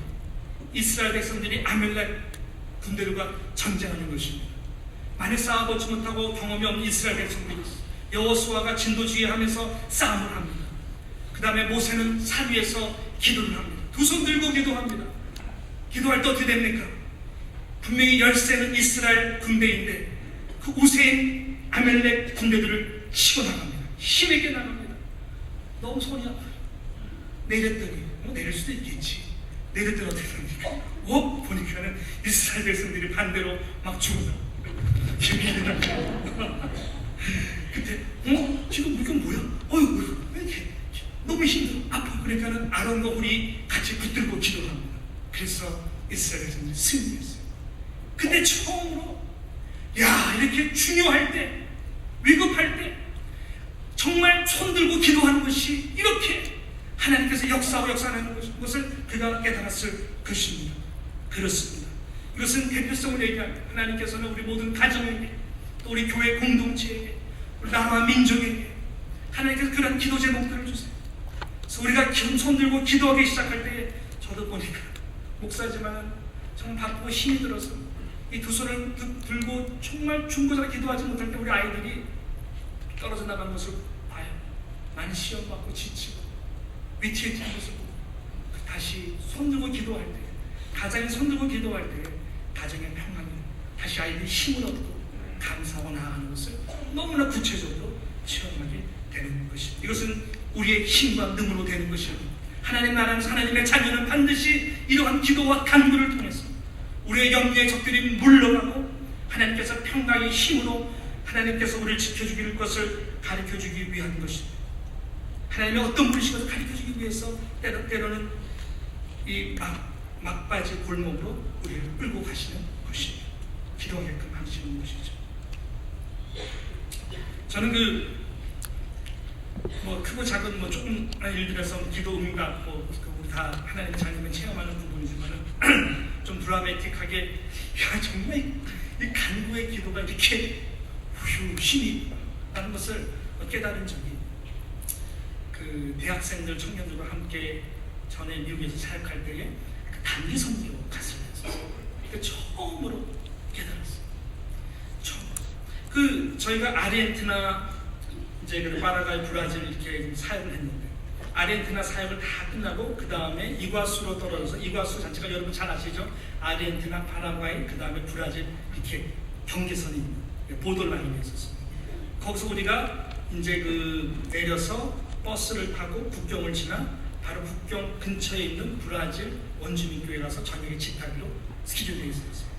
이스라엘 백성들이 아멜렉 군대들과 전쟁하는 것입니다. 많이 싸워보지 못하고 경험이 없는 이스라엘 백성들이 여호수아가 진도주의하면서 싸움을 합니다. 그 다음에 모세는 산 위에서 기도를 합니다. 두 손 들고 기도합니다. 기도할 때 어떻게 됩니까? 분명히 열세는 이스라엘 군대인데 그 우세인 아멜렉 군대들을 치고 나갑니다. 힘있게 나갑니다. 너무 손이 아파요. 내렸더니 내릴 수도 있겠지. 내렸더니 어떻게 됩니까? 보니까는 이스라엘 백성들이 반대로 막 죽어요. 힘이 나요. 그때 지금 이게 뭐야? 왜 이렇게 너무 힘들어, 아파. 그러니까는 아론과 우리 같이 붙들고 기도를 합니다. 그래서 이스라엘 백성들이 승리했어요. 근데 처음으로 이렇게 중요할 때, 위급할 때 정말 손들고 기도하는 것이 이렇게 하나님께서 역사하고 역사하는 것을 그가 깨달았을 것입니다. 그렇습니다. 이것은 대표성을 얘기합니다. 하나님께서는 우리 모든 가정에게, 또 우리 교회 공동체에게, 우리 나라와 민족에게 하나님께서 그런 기도 제목들을 주세요. 그래서 우리가 손 들고 기도하기 시작할 때, 저도 보니까 목사지만 정말 바쁘고 힘이 들어서 이 두 손을 들고 정말 중고자가 기도하지 못할 때 우리 아이들이 떨어져 나가는 것을 봐요. 많이 시험받고 지치고 위태해지는 것을 보고, 다시 손 들고 기도할 때, 가장이 손 들고 기도할 때 가정의 평안이, 다시 아이들이 힘을 얻고 감사하고 나아가는 것을 너무나 구체적으로 체험하게 되는 것입니다. 이것은 우리의 힘과 능으로 되는 것입니다. 하나님 나라는, 하나님의 자녀는 반드시 이러한 기도와 간구를 통해서 우리의 영리의 적들이 물러가고 하나님께서 평강의 힘으로 하나님께서 우리를 지켜주길 것을 가르쳐주기 위한 것입니다. 하나님의 어떤 분이시고도 가르쳐주기 위해서 때로는 이 막바지 골목으로 우리를 끌고 가시는 것입니다. 기도하게끔 하시는 것이죠. 저는 크고 작은 조금 예를 들어서 기도 응답 우리 다 하나님의 자녀면 체험하는 부분이지만 좀 드라마틱하게 정말 이 간구의 기도가 이렇게 힘이 있다는 것을 깨달은 적이, 대학생들 청년들과 함께 전에 미국에서 사역할 때에 단기 선교 갔었어요. 그때 처음으로 깨달았어요. 저희가 아르헨티나, 이제 파라과이, 브라질 이렇게 사역을 했는데, 아르헨티나 사역을 다 끝나고 그 다음에 이과수로 떨어져서, 이과수 자체가 여러분 잘 아시죠? 아르헨티나, 파라과이, 그 다음에 브라질 이렇게 경계선이 있는 보더라인이 있었습니다. 거기서 우리가 이제 내려서 버스를 타고 국경을 지나 바로 국경 근처에 있는 브라질 원주민교회 가서 저녁에 집하기로 스케줄되어 있었어요.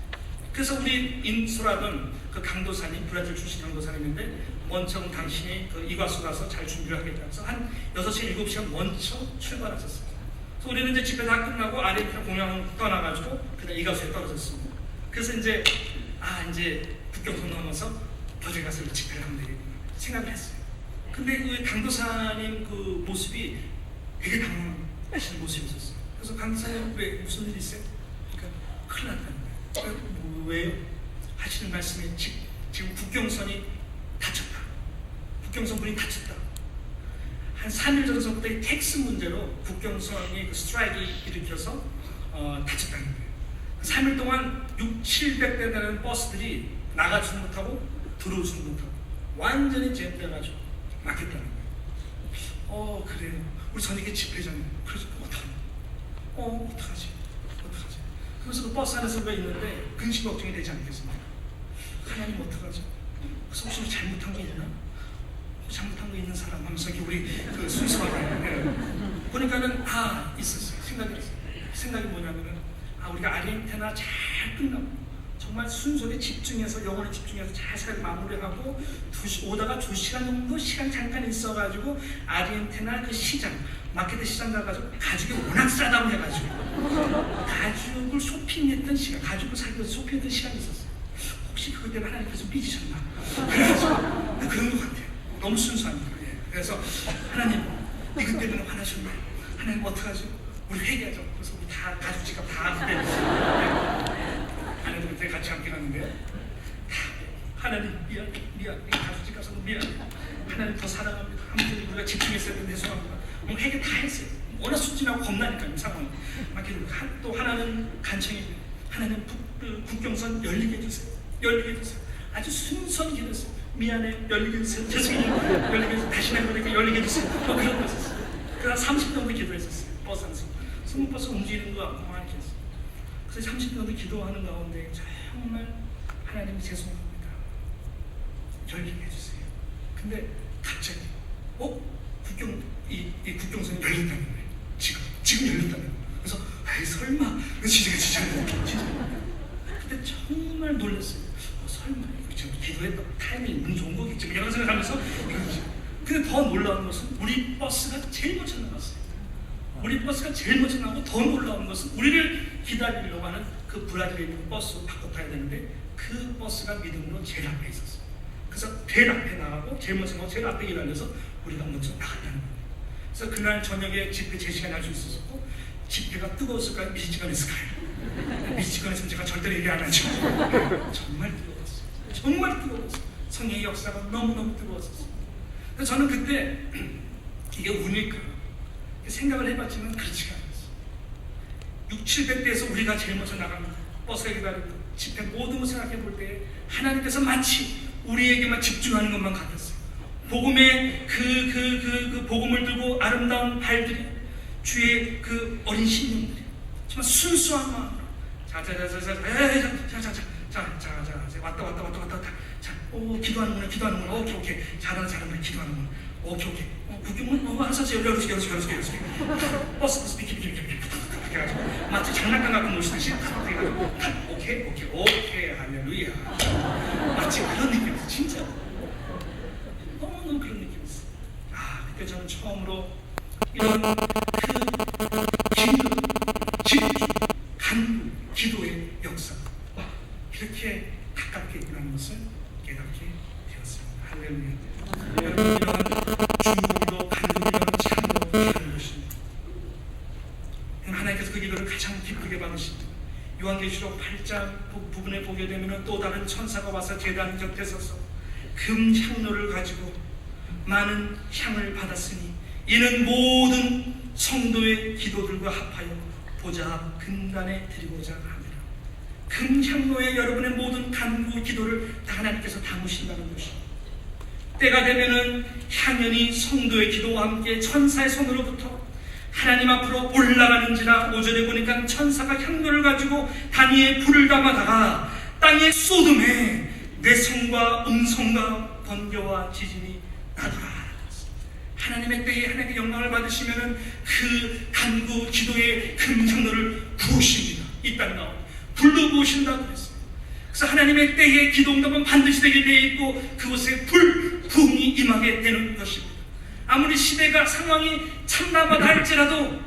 그래서 우리 인수라던 강도사님, 브라질 출신 강도사님인데, 먼저 당신이 이과수 가서 잘 준비를 하겠다 해서 한 6시, 7시간 먼저 출발하셨어요. 그래서 우리는 이제 집회 다 끝나고 아르헨티나 공항을 떠나가지고 그다음 이과수에 떨어졌습니다. 그래서 이제 국경선 넘어서 도저히 가서 집회를 하면 되겠구나 생각을 했어요. 근데 강도사님 모습이 되게 당황하시는 모습이었어요. 그래서 강도사님, 왜 무슨 일이 있어요? 그러니까 큰일 났다는 거예요. 왜요? 하시는 말씀이 지금 국경선이 다쳤다. 국경선 분이 다쳤다. 한 3일 전서부터 이 텍스 문제로 국경선이 스트라이크를 일으켜서 다쳤다는 거예요. 3일 동안 600~700대 되는 버스들이 나가지도 못하고 들어오지도 못하고 완전히 잼돼가지고 막혔다는 거예요. 그래요. 우리 저녁에 집회잖아요. 그래서 어떡하지? 그래서 버스 안에서 왜 있는데 근심 걱정이 되지 않겠습니까? 하나님 어떡하죠? 혹시 잘못한 게 있나? 잘못한 거 있는 사람 하면서 우리 순수하게 보니까는 있었어요. 생각이 뭐냐면은 우리가 아르헨티나 잘 끝나고 정말 순수하게 집중해서, 영혼에 집중해서 잘 마무리하고 오다가 2시간 정도 시간 잠깐 있어가지고 아르헨티나 시장, 마켓 시장 가가지고 가죽이 워낙 싸다고 해가지고 가죽을 쇼핑했던 시간, 가죽을 사기 위해서 쇼핑했던 시간이 있었어요. 혹시 그것 때문에 하나님께서 삐지셨나? 그래서 그런 것 같아요. 너무 순수합니다. 그래서 하나님, 이것 때문에 화나셨나요? 하나님 어떡하죠? 우리 회개하죠. 그래서 우리 다 가죽 지갑 다 그때 아내들 그때 같이 함께 갔는데요. 하나님 미안, 가죽 지갑 사서 미안. 하나님 더 사랑합니다. 아무튼 우리가 집중했어야 되는데 죄송합니다. 회개 다 했어요. 워낙 순진하고 겁나니까요, 상황이. 또 하나는 간청입니다. 하나님 국경선 열리게 해주세요. 아주 순수하게 기도했어요. 미안해, 열리게 해주세요. 죄송해요, 열리게 해주세요. 다시 해보니까 열리게 해주세요. 그런 거 있었어요. 그래서 30분 정도 기도했었어요. 버스 안에서. 승무버스 움직이는 거 같고 많이 했어요. 그래서 30분 정도 기도하는 가운데 정말 하나님 죄송합니다. 열리게 해주세요. 근데 갑자기 국경선이 열렸다는 거예요. 지금 열렸다는 거예요. 그래서 설마 진짜 근데 정말 놀랐어요. 설마 지금 기도했다 타이밍이 너무 좋은 거겠지 이런 생각하면서 근데 더 놀라운 것은 우리 버스가 제일 먼저 나갔어요. 우리 버스가 제일 먼저 나가고 더 놀라운 것은 우리를 기다리려고 하는 그 브라질에 있는 버스로 바꿔 타야 되는데 그 버스가 믿음으로 제일 앞에 있었어요. 그래서 제일 앞에 나가고 제일 먼저 나가고 제일 앞에 기다려서 우리가 먼저 나갔다는 거예요. 그래서 그날 저녁에 집회 제 시간에 할 수 있었고 집회가 뜨거웠을까요? 미지근했을까요? 미지근했으면 제가 절대로 얘기 안 하죠. 정말 뜨거웠어요. 정말 뜨거웠어요. 성령의 역사가 너무너무 뜨거웠었어요. 그래서 저는 그때 이게 운일까 생각을 해봤지만 그렇지가 않았어요. 600~700대에서 우리가 제일 먼저 나갑니다. 버스에 기다리고 집회 모든 걸 생각해 볼 때 하나님께서 마치 우리에게만 집중하는 것만 같았어요. 복음의 그 복음을 들고 아름다운 발들이 주의 그 어린 신령들이 정말 순수한 마음으로 자자자자자자자자자 왔다 자, 기도하는구나 오케이 잘하는 기도하는구나 오케이 그게 알아서 열어주게 버스 비키 해가지고 마치 장난감 갖고 노시듯이 해가지고 오케이 할렐루야 마치 그런 느낌이었어. 진짜 너무너무 그런 느낌이었어. 그때 저는 처음으로 이런 간 기도의 역사 이렇게 가깝게 있다는 것을 깨닫게 되었습니다. 할렐루야. 여러분 이러한 중보기도 간구기도 참으로 귀한 것입니다. 하나님께서 그 기도를 가장 기쁘게 받으십니다. 요한계시록 8장 부분에 보게 되면 또 다른 천사가 와서 제단 곁에 서서 금향로를 가지고 많은 향을 받았으니 이는 모든 성도의 기도들과 합하여 보좌 근간에 드리고자 합니다. 금향로에 여러분의 모든 간구 기도를 다 하나님께서 담으신다는 것입니다. 때가 되면은 향연이 성도의 기도와 함께 천사의 손으로부터 하나님 앞으로 올라가는지라 5절에 보니까 천사가 향로를 가지고 단위에 불을 담아다가 땅의 소돔에 내 성과 음성과 번개와 지진이 나더라. 하나님의 때에 하나님께 영광을 받으시면은 그 간구 기도의 금향로를 부으십니다. 이 땅 가운데 불로 부으신다고 했어요. 그래서 하나님의 때에 기도 응답은 반드시 되게 되어 있고 그곳에 부흥이 임하게 되는 것입니다. 아무리 시대가 상황이 참담하다 할지라도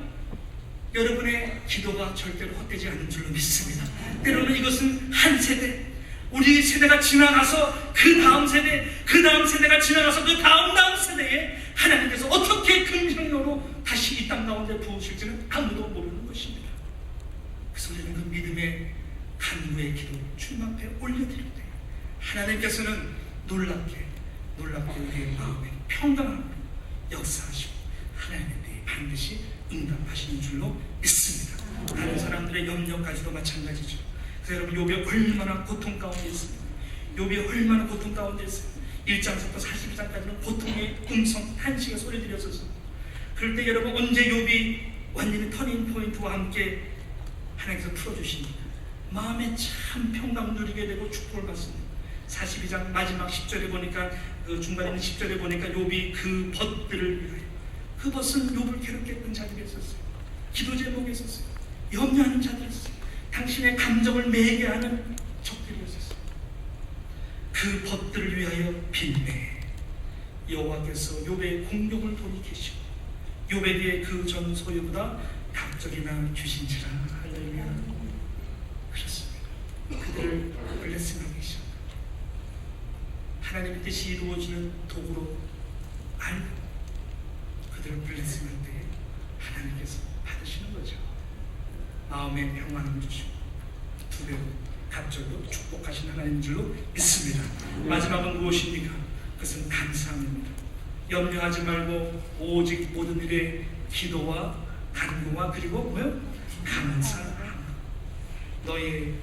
여러분의 기도가 절대로 헛되지 않는 줄로 믿습니다. 때로는 이것은 한 세대, 우리 세대가 지나가서 그 다음 세대가 지나가서 그 다음 세대에 하나님께서 어떻게 금향로로 다시 이 땅 가운데 부으실지는 아무도 모르는 것입니다. 그래서 우리는 그 믿음의 간구의 기도 주님 앞에 올려드릴 때 하나님께서는 놀랍게 우리의 마음에 평강함으로 역사하시고 하나님의 때에 반드시 응답하시는 줄로 믿습니다. 다른 사람들의 염려까지도 마찬가지죠. 그래서 여러분 욥이 얼마나 고통 가운데 있습니다. 욥이 얼마나 고통 가운데 있어요. 1장부터 42장까지는 고통의 음성 탄식의 소리 들렸었습니다. 그럴 때 여러분 언제 욥이 완전히 터닝 포인트와 함께 하나님께서 풀어주십니다. 마음에 참 평강 누리게 되고 축복을 받습니다. 42장 마지막 10절에 보니까 그 중간에 있는 10절에 보니까 욥이 그 벗들을 위하여 그 벗은 욥을 괴롭게 했던 자들이 있었어요. 기도 제목에 있었어요. 염려하는 자들이 있었어요. 당신의 감정을 매게 하는 적들이 있었어요. 그 벗들을 위하여 빌매 여호와께서 욥의 공격을 돌이키시고 욥에게 그 전 소유보다 갑적이나 주신지라. 할렐루야. 그렇습니다. 그들을 블레싱하기 시작합니다. 하나님의 뜻이 이루어지는 도구로 알고 그들을 블레싱할 때 하나님께서 받으시는 거죠. 마음의 평안을 주시고 두 배로 갑절로 축복하신 하나님인 줄로 믿습니다. 마지막은 무엇입니까? 그것은 감사합니다. 염려하지 말고 오직 모든 일에 기도와 간구와 그리고 뭐요? 감사함. 너의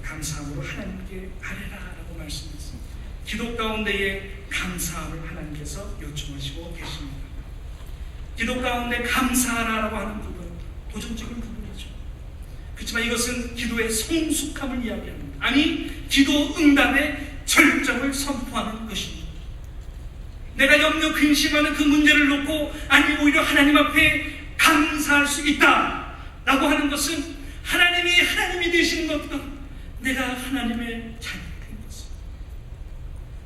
감사함으로 하나님께 아뢰라라고 말씀했습니다. 기도 가운데에 감사함을 하나님께서 요청하시고 계십니다. 기도 가운데 감사하라라고 하는 부분 도전적인 부분이죠. 그렇지만 이것은 기도의 성숙함을 이야기합니다. 아니 기도 응답의 절정을 선포하는 것입니다. 내가 염려 근심하는 그 문제를 놓고 아니 오히려 하나님 앞에 감사할 수 있다 라고 하는 것은 하나님이 되신 것과 내가 하나님의 자녀가 된 것을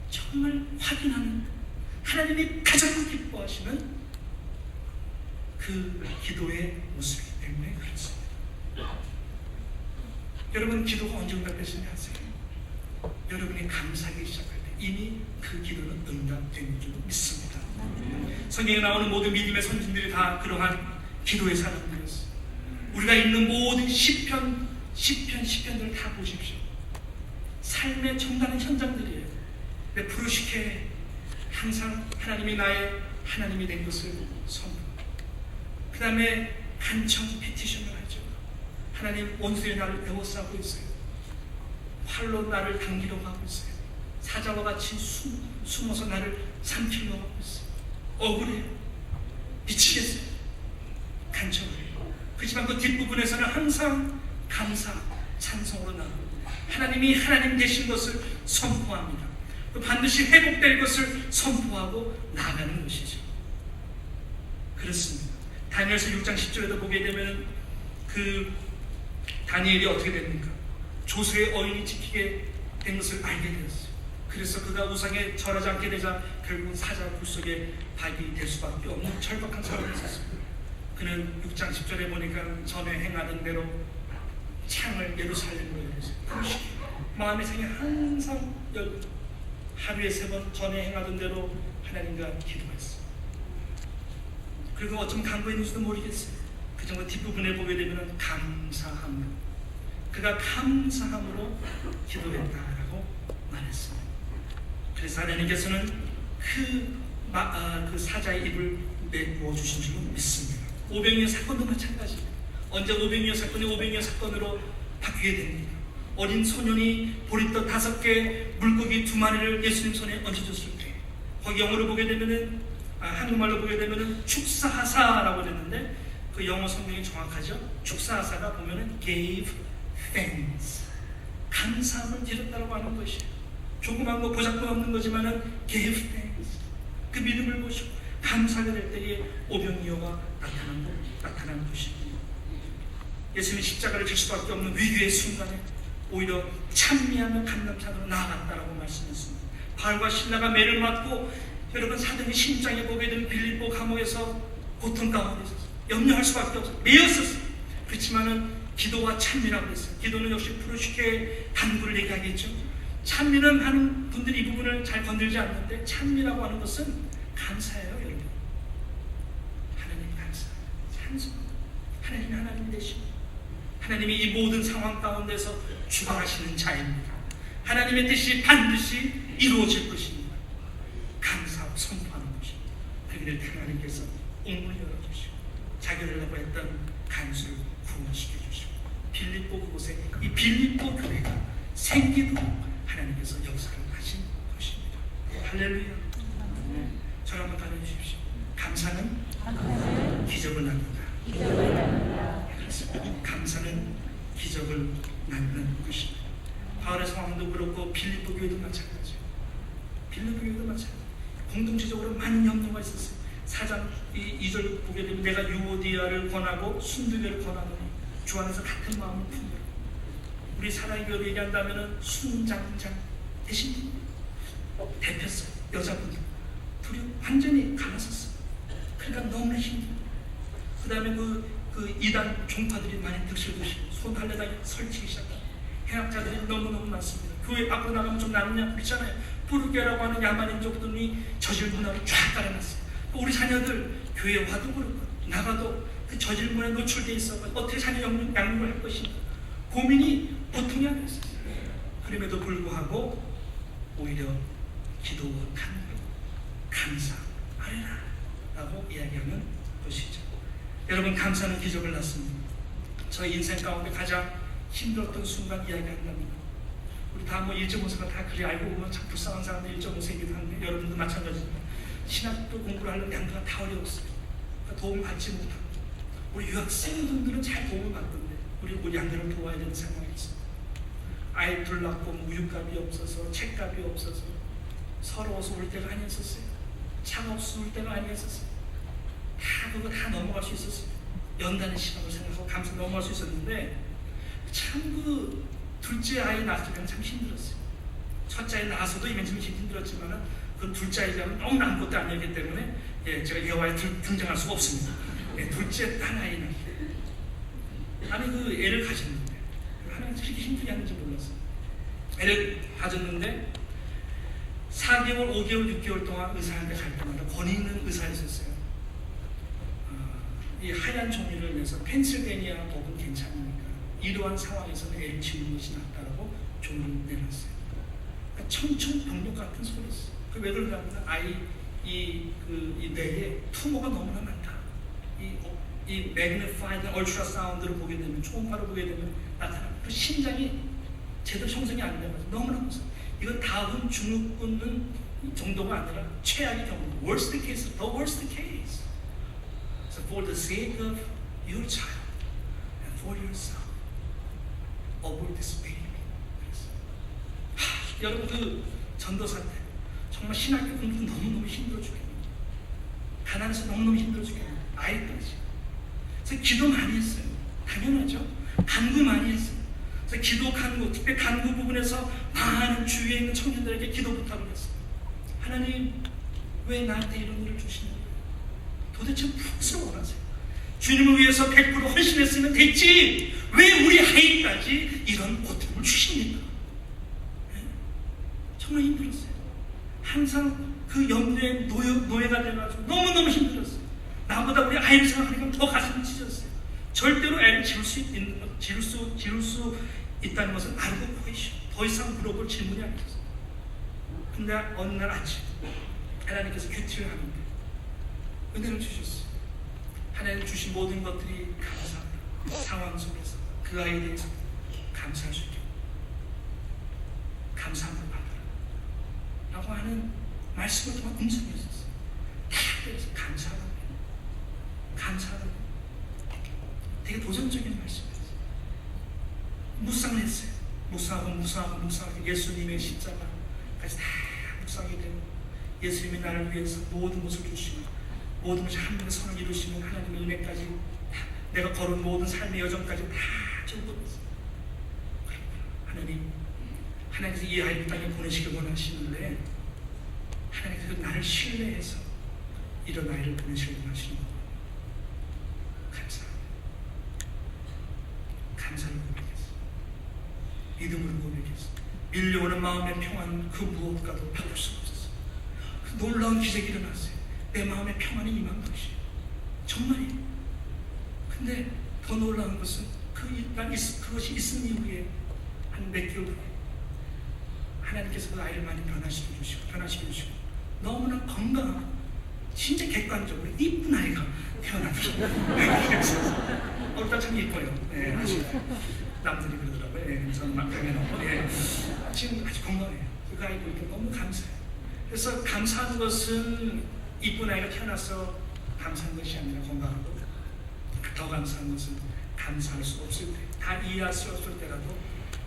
정말 확인하는 하나님이 가장 기뻐하시는 그 기도의 모습이기 때문에 그렇습니다. 여러분 기도가 언제 응답되시는지 아세요? 여러분이 감사하기 시작할 때 이미 그 기도는 응답된 줄 믿습니다. 성경에 나오는 모든 믿음의 선진들이 다 그러한 기도의 사람들이었어요. 우리가 읽는 모든 시편들을 다 보십시오. 삶의 정다른 현장들이에요. 근데 부르시게 항상 하나님이 나의 하나님이 된 것을 선포. 그 다음에 간청 피티션을 하죠. 하나님, 원수의 나를 에워싸고 있어요. 활로 나를 당기려고 하고 있어요. 사자와 같이 숨어서 나를 삼키려고 하고 있어요. 억울해요. 미치겠어요. 간청을 해요. 그렇지만 그 뒷부분에서는 항상 감사, 찬송으로 나아가고 하나님이 하나님 되신 것을 선포합니다. 또 반드시 회복될 것을 선포하고 나아가는 것이죠. 그렇습니다. 다니엘서 6장 10절에도 보게 되면 그 다니엘이 어떻게 됩니까? 조수의 어인이 지키게 된 것을 알게 되었어요. 그래서 그가 우상에 절하지 않게 되자 결국 사자 굴 속에 박이 될 수밖에 없는 절박한 상황이 있었습니다. 그는 6장 10절에 보니까 전에 행하던 대로 창을 예루살렘으로 열었어요. 마음의 창이 항상 열고 하루에 3번 전에 행하던 대로 하나님과 기도했어요. 그리고 어쩜 간구했는지도 모르겠어요. 그 정도 뒷부분에 보게 되면 감사함으로, 그가 감사함으로 기도했다라고 말했습니다. 그래서 하나님께서는 그 사자의 입을 메꾸어 주신 줄 믿습니다. 오병이어 사건도 마찬가지입니다. 언제 오병이어 사건이 오병이어 사건으로 바뀌게 됩니다. 어린 소년이 보리떡 5개, 물고기 2마리를 예수님 손에 얹어줬을 때, 거기 영어로 보게 되면은 한국말로 보게 되면은 축사하사라고 됐는데 그 영어 성경이 정확하죠. 축사하사가 보면은 gave thanks, 감사함을 드렸다라고 하는 것이에요. 조그만 거 보잘것 없는 거지만은 gave thanks, 그 믿음을 보시고 감사가 될 때에 오병이어가 나타난 것입니다. 예수님이 십자가를 질 수밖에 없는 위기의 순간에 오히려 찬미하며 감남산으로 나아갔다라고 말씀했습니다. 바울과 신라가 매를 맞고, 여러분 사도행 16장에 보게 되면 빌립보 감옥에서 고통 가운데 있었어요. 염려할 수밖에 없어요. 매였었어요. 그렇지만은 기도와 찬미라고 했어요. 기도는 역시 프로시케의 간구를 얘기하겠죠. 찬미는 하는 분들이 이 부분을 잘 건들지 않는데, 찬미라고 하는 것은 감사예요, 여러분. 하나님 감사, 찬송. 하나님이 하나님 되시고, 하나님이 이 모든 상황 가운데서 주관하시는 자입니다. 하나님의 뜻이 반드시 이루어질 것입니다. 감사하고 선포하는 것입니다. 그들을 하나님께서 옥문을 열어주시고 자결하려고 했던 간수를 구원시켜 주시고, 빌립보 그곳에 이 빌립보 교회가 생기도록 하나님께서 역사를 하신 것입니다. 할렐루야. 저를 한번 따라주십시오. 감사는 기적을 낳는다. 감사는 기적을 낳는 것입니다. 바울의 상황도 그렇고 빌립보 교회도 마찬가지예요. 빌립보 교회도 마찬가지예요. 공동체적으로 많은 염려가 있었어요. 4장 2절 보게 되면 내가 유오디아를 권하고 순두교를 권하노니 주 안에서 같은 마음을 품으라. 우리 사랑의 교회를 얘기한다면 순장장 대신 대표성 여자분들 둘이 완전히 갈라섰어요. 그러니까 너무나 힘들어요. 그 다음에 그 이단 종파들이 많이 득실득실 손 달래다가 설치기 시작합니다. 해학자들이 너무너무 많습니다. 교회 밖으로 나가면 좀 나누냐 그렇잖아요. 부르게라고 하는 야만인족들이 저질 문화를 쫙 깔아놨어요. 우리 자녀들 교회 와도 그렇고 나가도 그 저질 문화에 노출돼 있어 어떻게 자녀 양육을 할 것인가 고민이 보통이 아니었어요. 그럼에도 불구하고 오히려 기도와 감사 아래라 라고 이야기하는 것이죠. 여러분, 감사는 기적을 낳습니다. 저희 인생 가운데 가장 힘들었던 순간 이야기한답니다. 우리 다 1.5세가 다 그리 알고 보면 참 불쌍한 사람들 1.5세이기도 한데 여러분도 마찬가지지만 신학교 공부를 하려면 양도가 다 어려웠어요. 그러니까 도움을 받지 못하고 우리 유학생분들은 잘 도움을 받던데 우리 양들을 도와야 되는 상황이 있습니다. 아이 둘 낳고 무육값이 없어서 책값이 없어서 서러워서 울 때가 아니었었어요. 차가 없어서 울 때가 아니었었어요. 다 그거 다 넘어갈 수 있었어요. 연단의 시간을 생각하고 감사 넘어갈 수 있었는데 참 그 둘째 아이 낳았을 때는 참 힘들었어요. 첫째 아이 낳아서도 이면쯤 힘들었지만 그 둘째 아이는 너무 아무것도 아니었기 때문에 제가 여호와에 등장할 수가 없습니다. 둘째 한 아이는 아니 그 애를 가졌는데 하나님 그렇게 힘들게 하는지 몰랐어요. 애를 가졌는데 4개월, 5개월, 6개월 동안 의사한테 갈 때마다 권위 있는 의사였었어요. 이 하얀 종이를 내서 펜실베니아 법은 괜찮으니까 이러한 상황에서는 애를 치는 것이 낫다라고 종을 내놨어요. 그러니까 청청병력 같은 소리였어요. 왜 그러냐면 이 뇌에 투모가 너무나 많다. 이 매그니파이드 얼트라사운드를 보게 되면, 초음파를 보게 되면 나타나는 그 심장이 제대로 형성이 안 돼가지고 너무나 무서워. 이건 다음 중후군 정도가 아니라 최악의 경우, worst case, the worst case. So for the sake of your child and for yourself, avoid this baby. 여러분 그 전도사 때 정말 신학교 공부 너무너무 힘들어 죽겠네요. 가난해서 너무너무 힘들어 죽겠네요. 아이까지. 그래서 기도 많이 했어요. 당연하죠. 간구 많이 했어요. 그래서 기도 간구, 특히 간구 부분에서 많은 주위에 있는 청년들에게 기도 부탁을 했어요. 하나님, 왜 나한테 이런 일을 주시냐고. 도대체 무엇을 원하세요? 주님을 위해서 100% 헌신했으면 됐지. 왜 우리 아이까지 이런 고통을 주십니까? 네? 정말 힘들었어요. 항상 그 염려에 노예가 돼가지고 너무너무 힘들었어요. 나보다 우리 아이를 생각하니까 더 가슴이 찢었어요. 절대로 애를 지울 수 있다는 것을 알고 계시오. 더 이상 물어볼 질문이 아니었어요. 근데 어느 날 아침 하나님께서 큐티를 하는데 은혜를 주셨어요. 하나님 주신 모든 것들이 감사합니다. 상황 속에서 그 아이에 대해서 감사할 수 있게 감사함을 받아라 라고 하는 말씀을 통한 음성이 있었어요. 다 그래서 감사하라고 되게 도전적인 말씀이었어요. 묵상을 했어요. 묵상하고 예수님의 십자가까지 다 묵상이 되고, 예수님이 나를 위해서 모든 것을 주시고 모든 것이 한 번에 선을 이루시는 하나님의 은혜까지 다, 내가 걸은 모든 삶의 여정까지 다 적어봤어요. 하나님께서 이 아이를 땅에 보내시길 원하시는데, 하나님께서 나를 신뢰해서 이런 아이를 보내시길 원하시는 거예요. 감사를 고백했어. 믿음으로 고백했어. 밀려오는 마음의 평안 그 무엇과도 바꿀 수 없었어. 그 놀라운 기적이 일어났어요. 내 마음의 평안이 임한 것이에요. 정말이에요. 근데 더 놀라운 것은 그것이 있은 이후에 한 몇 개월 후에 하나님께서 그 아이를 많이 변화시켜 주시고 너무나 건강하고 진짜 객관적으로 이쁜 아이가 태어났어요. 일단 참 예뻐요. 네, 남들이 그러더라고요. 네, 저는 막 당연하고. 네, 지금 아주 건강해요. 그 아이 보니까 너무 감사해요. 그래서 감사한 것은 이쁜 아이가 태어나서 감사한 것이 아니라 건강하고, 더 감사한 것은 감사할 수 없을 때, 다 이해할 수 없을 때라도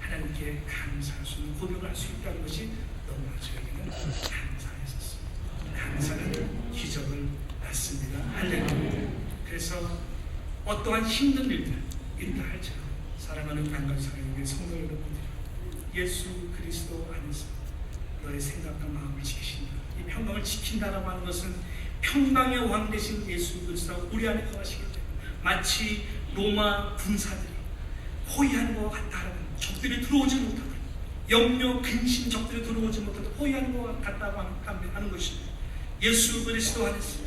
하나님께 감사할 수 있는 고백을 할 수 있다는 것이 너무나 저에게는 감사했었어요. 감사는 기적을 낳습니다. 할렐루야. 그래서 어떠한 힘든 일들 있다 할지라도 사랑하는 강가주 사랑의 성도 여러분들, 예수 그리스도 안에서 너의 생각과 마음을 지키신다. 이 평강을 지킨다라고 하는 것은 평강의 왕 되신 예수 그리스도가 우리 안에 거하시기 때문에, 마치 로마 군사들이 호위하는 것과 같다라는, 적들이 들어오지 못하고 염려 근심 적들이 들어오지 못하고 호위하는 것과 같다고 하는 것입니다. 예수 그리스도 안에서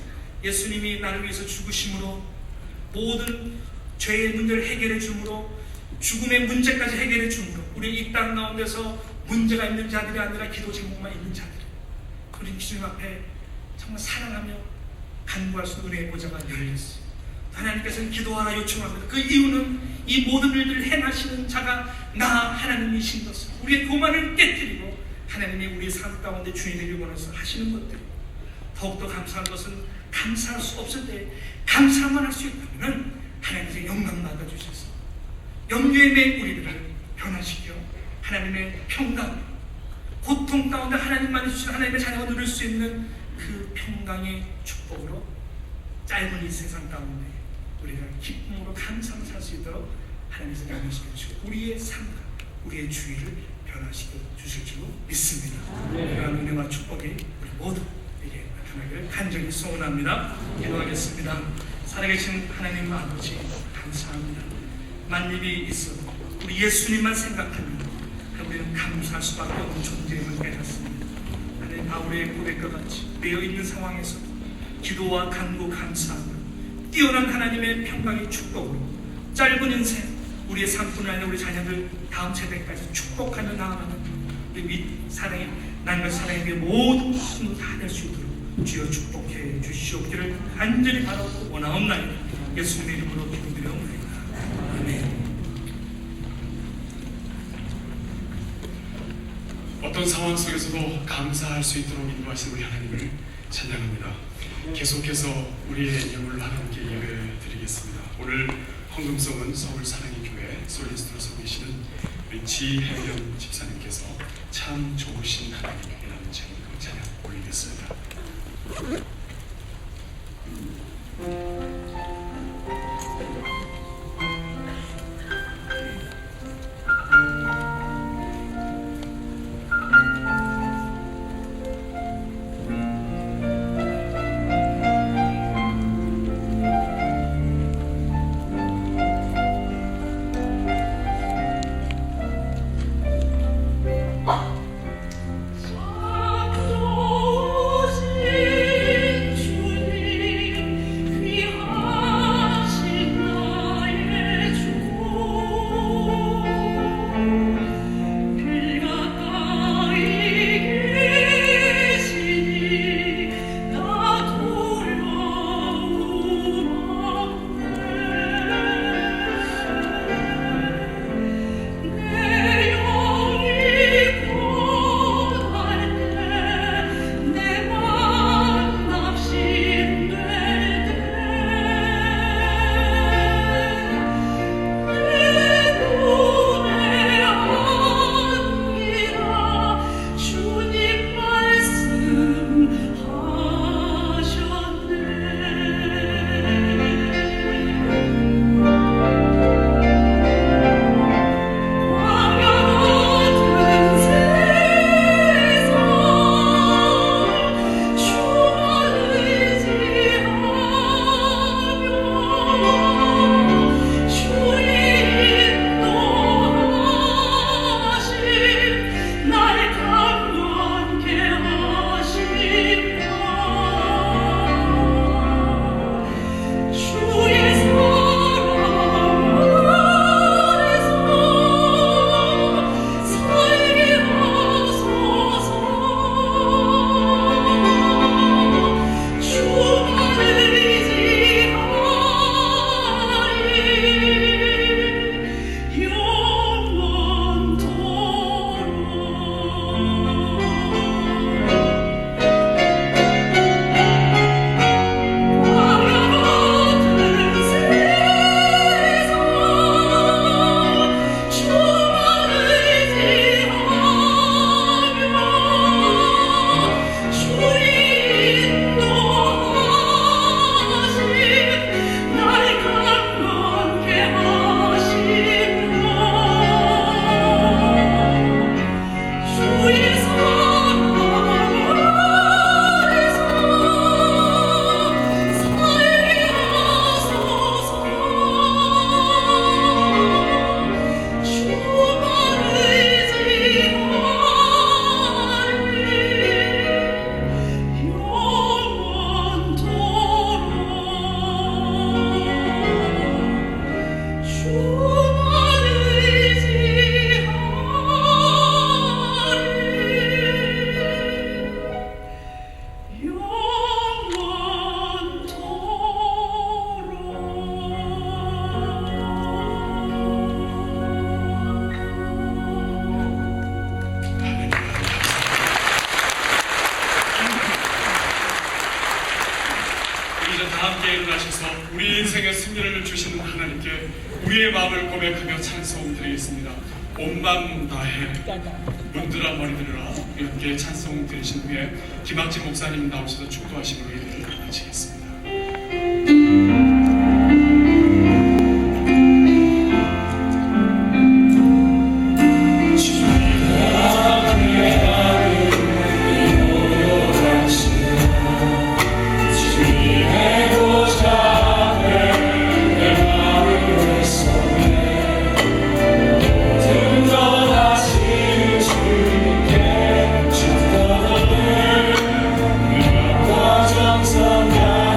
예수님이 나를 위해서 죽으심으로 모든 죄의 문제를 해결해 주므로, 죽음의 문제까지 해결해 주므로, 우리 이 땅 가운데서 문제가 있는 자들이 아니라 기도 제목만 있는 자들, 우리 주님 앞에 정말 사랑하며 간구할 수 있는 은혜의 보좌가 열렸어요. 하나님께서는 기도하라 요청합니다. 그 이유는 이 모든 일들을 행하시는 자가 나 하나님이신 것을, 우리의 교만을 깨뜨리고 하나님이 우리의 삶 가운데 주인에게 원해서 하시는 것들, 더욱더 감사한 것은 감사할 수 없을 때 감사만 할 수 있다면 하나님의 영광 받아주셔서 염려의 맨 우리들을 변화시켜 하나님의 평강, 고통 가운데 하나님만이 주신 하나님의 자녀가 누릴 수 있는 그 평강의 축복으로 짧은 이 세상 가운데 우리가 기쁨으로 감사하며 살 수 있도록 하나님께서 변화시켜 주시고 우리의 삶과 우리의 주위를 변화시켜 주실 줄 믿습니다. 그러한 은혜와 축복이 우리 모두에게 나타나기를 간절히 소원합니다. 기도하겠습니다. 살아계신 하나님 아버지, 감사합니다. 만일이 있어도 우리 예수님만 생각하면 우리는 감사할 수밖에 없는 존재임을 깨닫습니다. 하나님, 바울의 고백과 같이 매여 있는 상황에서도 기도와 간구 감사함으로 뛰어난 하나님의 평강의 축복으로 짧은 인생 우리의 삶뿐 아니라 우리 자녀들 다음 세대까지 축복하며 나아가는 우리 사랑의 나님의 사랑의 모든 힘을 다 낼 수 있도록 주여 축복해 주시옵기를 간절히 바라고 원하옵나이다. 예수님의 이름으로 기도드려옵나이다. 아멘. 어떤 상황 속에서도 감사할 수 있도록 인도하신 우리 하나님을 찬양합니다. 계속해서 우리의 예물을 하나님께 예배드리겠습니다. 오늘 헌금성은 서울 사랑의 교회 솔리스트로 서 계시는 우리 지혜령 집사님께서 참 좋으신 하나님이라는 제목으로 찬양 올리겠습니다. 우리 인생의 승리를 주시는 하나님께 우리의 마음을 고백하며 찬송 드리겠습니다. 온 마음 다해 문들아 머리 들으라 이렇게 찬송 드리신 후에 김학진 목사님 나오셔서 축도하신 우리를 마치겠습니다. 정성가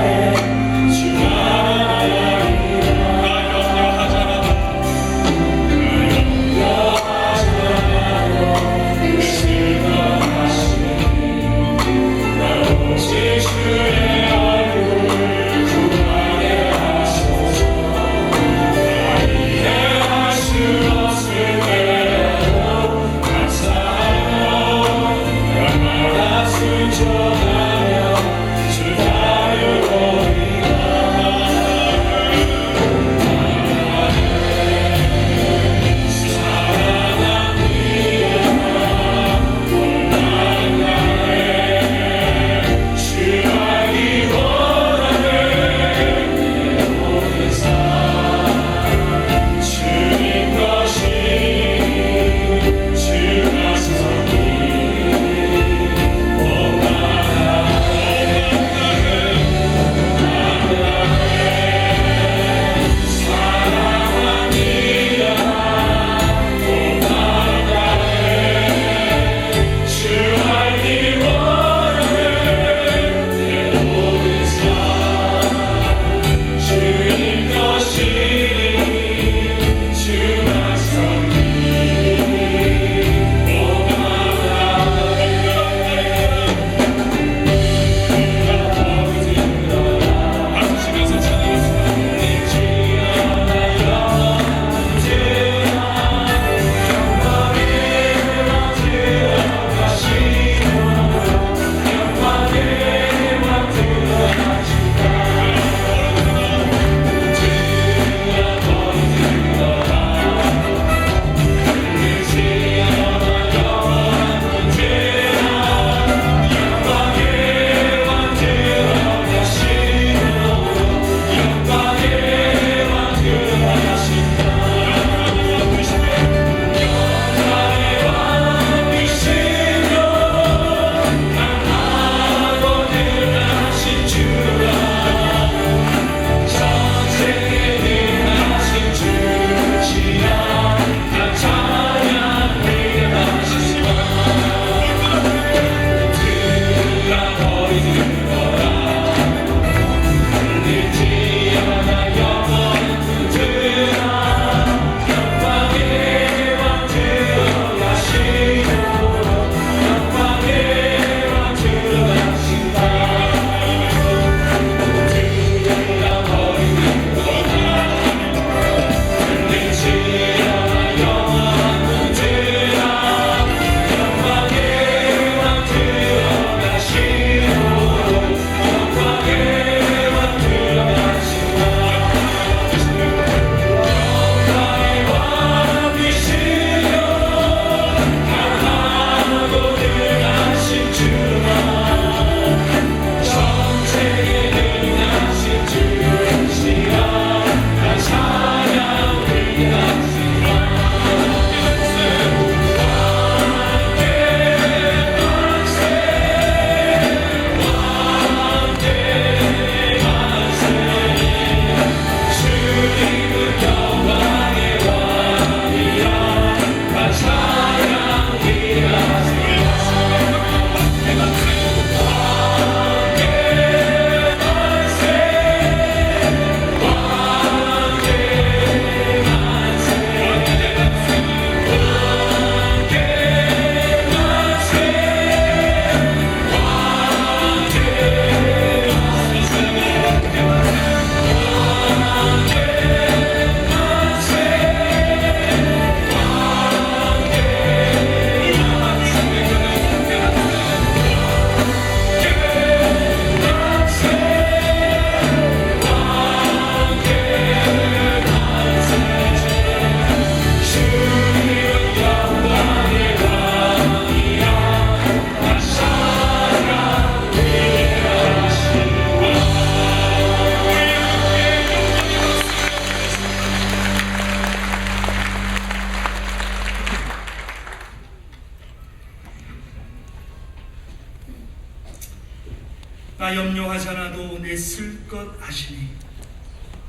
명하지 않아도 내 쓸 것 아시니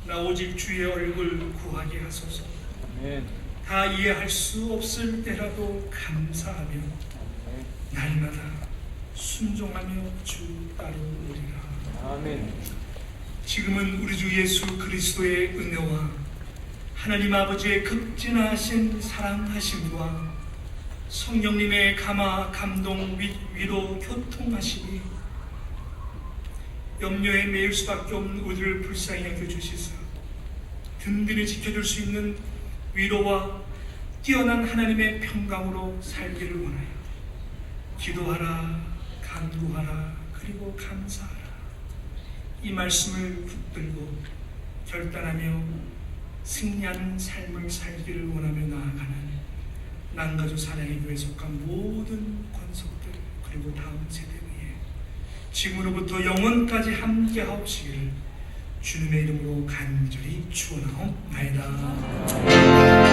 나 오직 주의 얼굴 구하게 하소서. 다 이해할 수 없을 때라도 감사하며 날마다 순종하며 주 따르리라. 지금은 우리 주 예수 그리스도의 은혜와 하나님 아버지의 극진하신 사랑하심과 성령님의 감화, 감동, 위로, 교통하심이 염려에 매일 수밖에 없는 우리를 불쌍히 여겨주시사 든든히 지켜줄 수 있는 위로와 뛰어난 하나님의 평강으로 살기를 원하여 기도하라, 간구하라, 그리고 감사하라. 이 말씀을 붙들고 결단하며 승리하는 삶을 살기를 원하며 나아가는 난가주 사랑의 교회에 속한 모든 권속들 그리고 다음 세대 위에 지금으로부터 영원까지 함께하옵시기를 주님의 이름으로 간절히 축원하옵나이다.